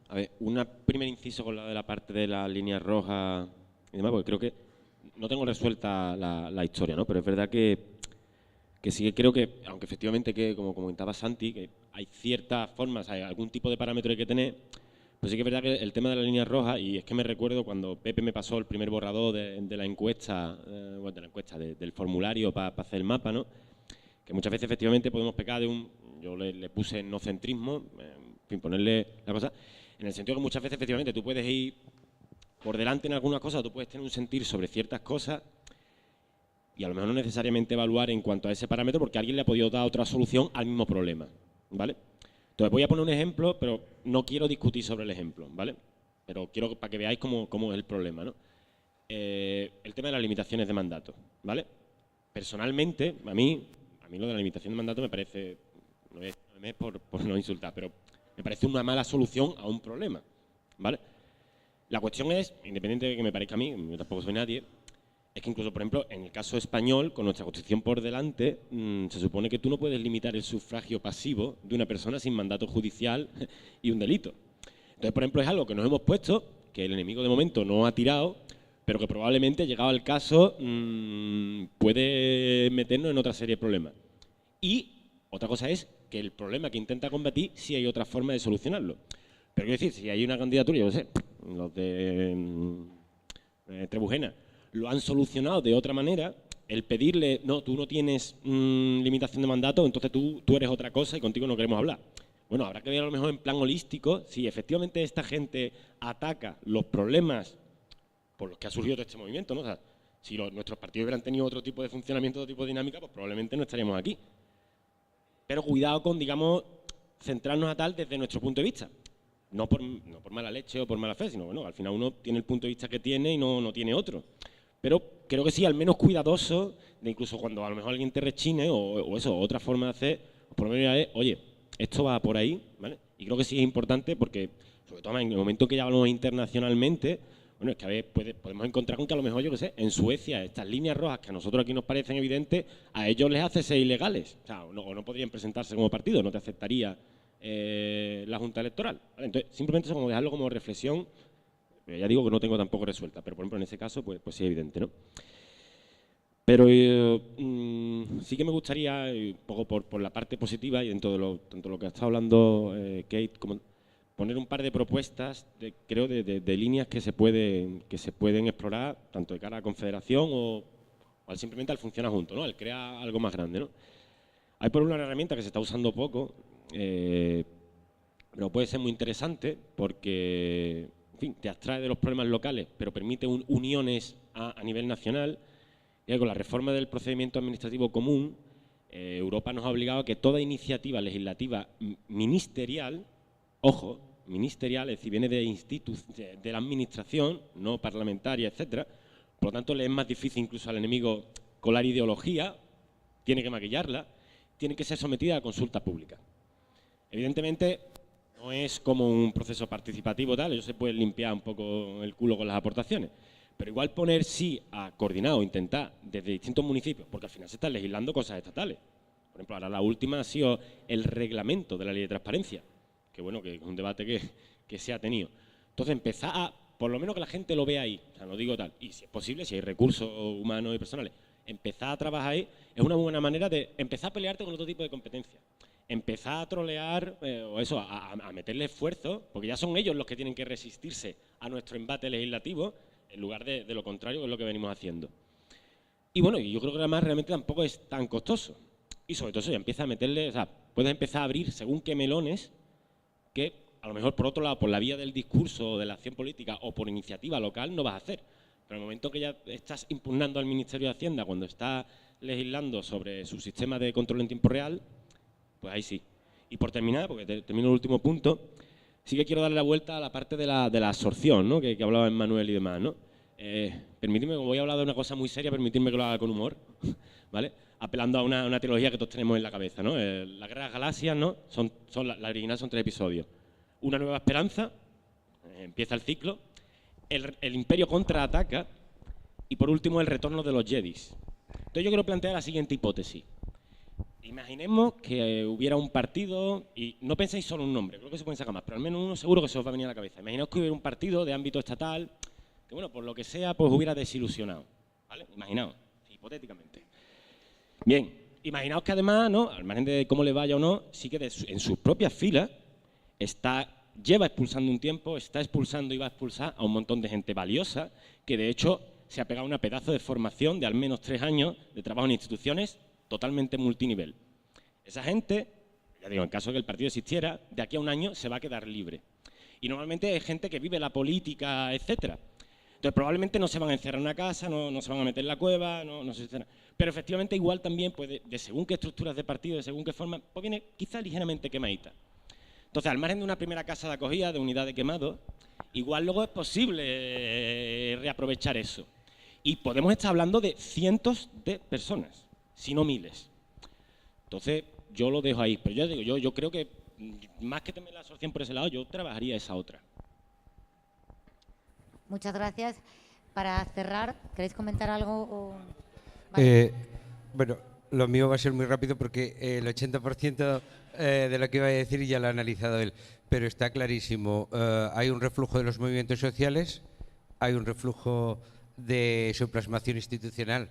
A ver, un primer inciso con la de la parte de las líneas rojas y demás, porque creo que no tengo resuelta la historia, ¿no? Pero es verdad que sí que creo que, aunque efectivamente, que como comentaba Santi, que hay ciertas formas, hay algún tipo de parámetro que hay que tener, pues sí que es verdad que el tema de las líneas rojas, y es que me recuerdo cuando Pepe me pasó el primer borrador de la encuesta, del formulario para hacer el mapa, ¿no? Que muchas veces efectivamente podemos pecar de yo le puse etnocentrismo, en fin, ponerle la cosa, en el sentido que muchas veces efectivamente tú puedes ir por delante en algunas cosas, tú puedes tener un sentir sobre ciertas cosas y a lo mejor no necesariamente evaluar en cuanto a ese parámetro porque alguien le ha podido dar otra solución al mismo problema, ¿vale? Entonces voy a poner un ejemplo, pero no quiero discutir sobre el ejemplo, ¿vale? Pero quiero para que veáis cómo es el problema, ¿no? El tema de las limitaciones de mandato, ¿vale? Personalmente, a mí lo de la limitación de mandato me parece, no es por no insultar, pero me parece una mala solución a un problema, ¿vale? La cuestión es, independiente de que me parezca a mí, yo tampoco soy nadie, es que incluso, por ejemplo, en el caso español, con nuestra Constitución por delante, se supone que tú no puedes limitar el sufragio pasivo de una persona sin mandato judicial y un delito. Entonces, por ejemplo, es algo que nos hemos puesto, que el enemigo de momento no ha tirado, pero que probablemente, llegado al caso, puede meternos en otra serie de problemas. Y otra cosa es que el problema que intenta combatir, sí hay otra forma de solucionarlo. Pero quiero decir, si hay una candidatura, yo no sé, los de Trebujena lo han solucionado de otra manera, el pedirle, no, tú no tienes limitación de mandato, entonces tú eres otra cosa y contigo no queremos hablar. Bueno, habrá que ver a lo mejor en plan holístico si efectivamente esta gente ataca los problemas por los que ha surgido todo este movimiento, ¿no? O sea, si nuestros partidos hubieran tenido otro tipo de funcionamiento, otro tipo de dinámica, pues probablemente no estaríamos aquí. Pero cuidado con, digamos, centrarnos a tal desde nuestro punto de vista. No por mala leche o por mala fe, sino, bueno, al final uno tiene el punto de vista que tiene y no tiene otro. Pero creo que sí, al menos cuidadoso, de incluso cuando a lo mejor alguien te rechine o eso, otra forma de hacer, por lo menos es, oye, esto va por ahí, ¿vale? Y creo que sí es importante porque, sobre todo en el momento que ya hablamos internacionalmente, bueno, es que a ver, podemos encontrar con que a lo mejor, yo qué sé, en Suecia, estas líneas rojas que a nosotros aquí nos parecen evidentes, a ellos les hace ser ilegales. O sea, o no podrían presentarse como partido, no te aceptaría la Junta Electoral, ¿vale? Entonces, simplemente eso como dejarlo como reflexión. Ya digo que no tengo tampoco resuelta, pero por ejemplo en ese caso pues sí es evidente, ¿no? Pero sí que me gustaría, un poco por la parte positiva y dentro de tanto lo que ha estado hablando Kate, como poner un par de propuestas, creo, de líneas que se pueden explorar, tanto de cara a la Confederación o simplemente al funcionar juntos, ¿no? Al crear algo más grande, ¿no? Hay por una herramienta que se está usando poco, pero puede ser muy interesante porque, en fin, te abstrae de los problemas locales, pero permite uniones a nivel nacional. Y con la reforma del procedimiento administrativo común, Europa nos ha obligado a que toda iniciativa legislativa ministerial, ojo, ministerial, es decir, viene de la administración, no parlamentaria, etcétera, por lo tanto le es más difícil incluso al enemigo colar ideología, tiene que maquillarla, tiene que ser sometida a consulta pública. Evidentemente, no es como un proceso participativo tal, ellos se pueden limpiar un poco el culo con las aportaciones, pero igual poner sí a coordinar o intentar desde distintos municipios, porque al final se están legislando cosas estatales. Por ejemplo, ahora la última ha sido el reglamento de la ley de transparencia, que bueno, que es un debate que se ha tenido. Entonces, empezar a, por lo menos que la gente lo vea ahí, o sea, no digo tal, y si es posible, si hay recursos humanos y personales, empezar a trabajar ahí es una buena manera de empezar a pelearte con otro tipo de competencias. Empezar a trolear, o eso, a meterle esfuerzo, porque ya son ellos los que tienen que resistirse a nuestro embate legislativo, en lugar de lo contrario, que es lo que venimos haciendo. Y bueno, yo creo que además realmente tampoco es tan costoso. Y sobre todo eso ya empieza a meterle, o sea, puedes empezar a abrir según qué melones que a lo mejor por otro lado, por la vía del discurso o de la acción política o por iniciativa local no vas a hacer. Pero en el momento que ya estás impugnando al Ministerio de Hacienda cuando está legislando sobre su sistema de control en tiempo real, pues ahí sí. Y por terminar, porque termino el último punto, sí que quiero darle la vuelta a la parte de la absorción, ¿no? que hablaba Manuel y demás, ¿no? Permitidme, como voy a hablar de una cosa muy seria, permitidme que lo haga con humor, ¿vale? Apelando a una trilogía que todos tenemos en la cabeza, ¿no? La Guerra de las Galaxias, ¿no? La original son 3 episodios. Una nueva esperanza, empieza el ciclo, el Imperio contraataca y por último el retorno de los Jedis. Entonces yo quiero plantear la siguiente hipótesis. Imaginemos que hubiera un partido, y no penséis solo un nombre, creo que se pueden sacar más, pero al menos uno seguro que se os va a venir a la cabeza. Imaginaos que hubiera un partido de ámbito estatal que, bueno, por lo que sea, pues hubiera desilusionado, ¿vale? Imaginaos, hipotéticamente. Bien, imaginaos que además, ¿no? Al margen de cómo le vaya o no, sí que en sus propias filas lleva expulsando un tiempo, está expulsando y va a expulsar a un montón de gente valiosa que de hecho se ha pegado una pedazo de formación de al menos 3 años de trabajo en instituciones totalmente multinivel. Esa gente, ya digo, en caso de que el partido existiera, de aquí a un año se va a quedar libre. Y normalmente hay gente que vive la política, etcétera. Entonces probablemente no se van a encerrar en una casa, no se van a meter en la cueva, no se encerran. Pero efectivamente igual también, pues de según qué estructuras de partido, de según qué forma, pues viene quizá ligeramente quemadita. Entonces, al margen de una primera casa de acogida, de unidad de quemado, igual luego es posible reaprovechar eso. Y podemos estar hablando de cientos de personas, si no miles. Entonces, yo lo dejo ahí. Pero ya digo, yo creo que más que tener la absorción por ese lado, yo trabajaría esa otra. Muchas gracias. Para cerrar, ¿queréis comentar algo? Vale. Bueno, lo mío va a ser muy rápido porque el 80% de lo que iba a decir ya lo ha analizado él, pero está clarísimo. Hay un reflujo de los movimientos sociales, hay un reflujo de su plasmación institucional.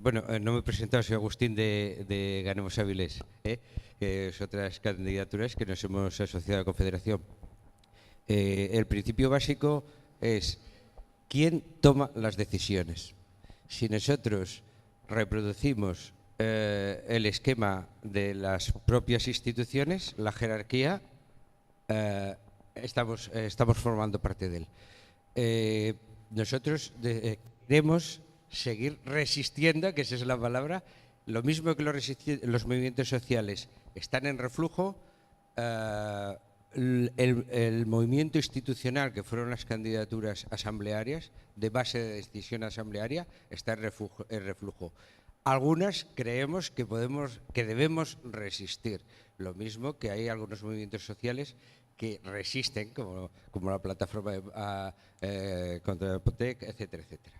Bueno, no me he presentado, soy Agustín de Ganemos Avilés, que es otras candidaturas que nos hemos asociado a Confederación. El principio básico es quién toma las decisiones. Si nosotros reproducimos el esquema de las propias instituciones, la jerarquía, estamos formando parte de él. Nosotros queremos seguir resistiendo, que esa es la palabra, lo mismo que los movimientos sociales están en reflujo, el movimiento institucional, que fueron las candidaturas asamblearias, de base de decisión asamblearia, está en reflujo. Algunas creemos que debemos resistir, lo mismo que hay algunos movimientos sociales que resisten, como la plataforma contra el POTEC, etcétera, etcétera.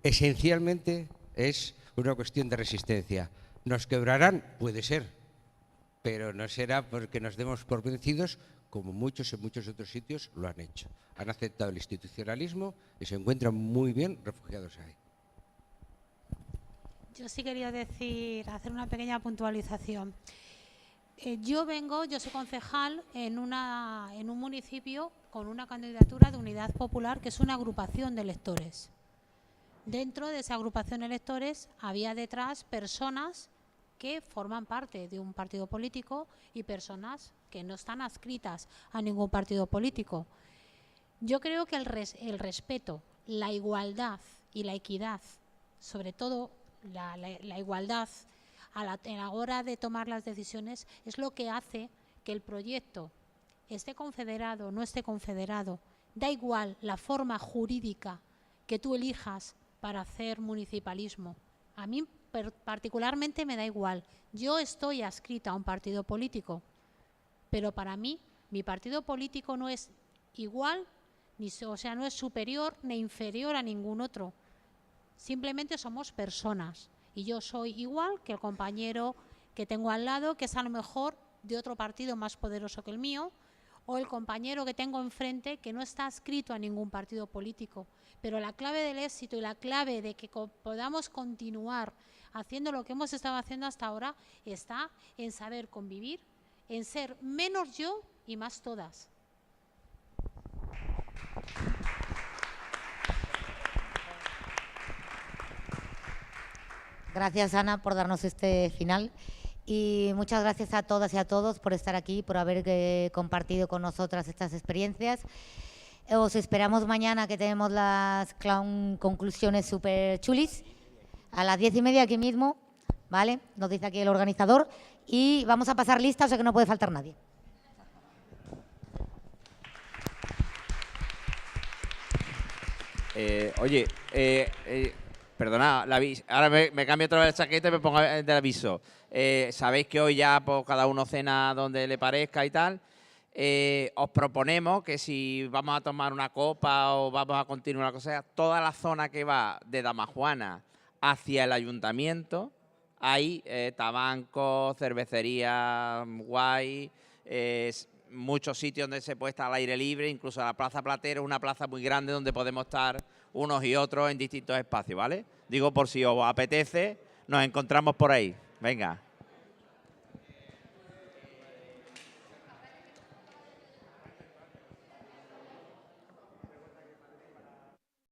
Esencialmente es una cuestión de resistencia. ¿Nos quebrarán? Puede ser, pero no será porque nos demos por vencidos, como muchos en muchos otros sitios lo han hecho. Han aceptado el institucionalismo y se encuentran muy bien refugiados ahí. Yo sí quería hacer una pequeña puntualización. Yo soy concejal en un municipio con una candidatura de Unidad Popular, que es una agrupación de electores. Dentro de esa agrupación de electores había detrás personas que forman parte de un partido político y personas que no están adscritas a ningún partido político. Yo creo que el respeto, la igualdad y la equidad, sobre todo la igualdad a la hora de tomar las decisiones, es lo que hace que el proyecto esté confederado o no esté confederado. Da igual la forma jurídica que tú elijas para hacer municipalismo. A mí particularmente me da igual. Yo estoy adscrita a un partido político, pero para mí mi partido político no es igual, no es superior ni inferior a ningún otro. Simplemente somos personas y yo soy igual que el compañero que tengo al lado, que es a lo mejor de otro partido más poderoso que el mío, o el compañero que tengo enfrente que no está adscrito a ningún partido político. Pero la clave del éxito y la clave de que podamos continuar haciendo lo que hemos estado haciendo hasta ahora está en saber convivir, en ser menos yo y más todas. Gracias, Ana, por darnos este final. Y muchas gracias a todas y a todos por estar aquí, por haber compartido con nosotras estas experiencias. Os esperamos mañana, que tenemos las conclusiones súper chulis, a las 10:30 aquí mismo, ¿vale? Nos dice aquí el organizador. Y vamos a pasar lista, o sea que no puede faltar nadie. Oye, perdona, ahora me cambio otra vez la chaqueta y me pongo del aviso. Sabéis que hoy ya pues, cada uno cena donde le parezca y tal. Os proponemos que si vamos a tomar una copa o vamos a continuar la cosa, toda la zona que va de Damajuana hacia el ayuntamiento, hay tabancos, cervecería guay, muchos sitios donde se puede estar al aire libre, incluso la Plaza Platero es una plaza muy grande donde podemos estar unos y otros en distintos espacios, ¿vale? Digo, por si os apetece, nos encontramos por ahí. Venga.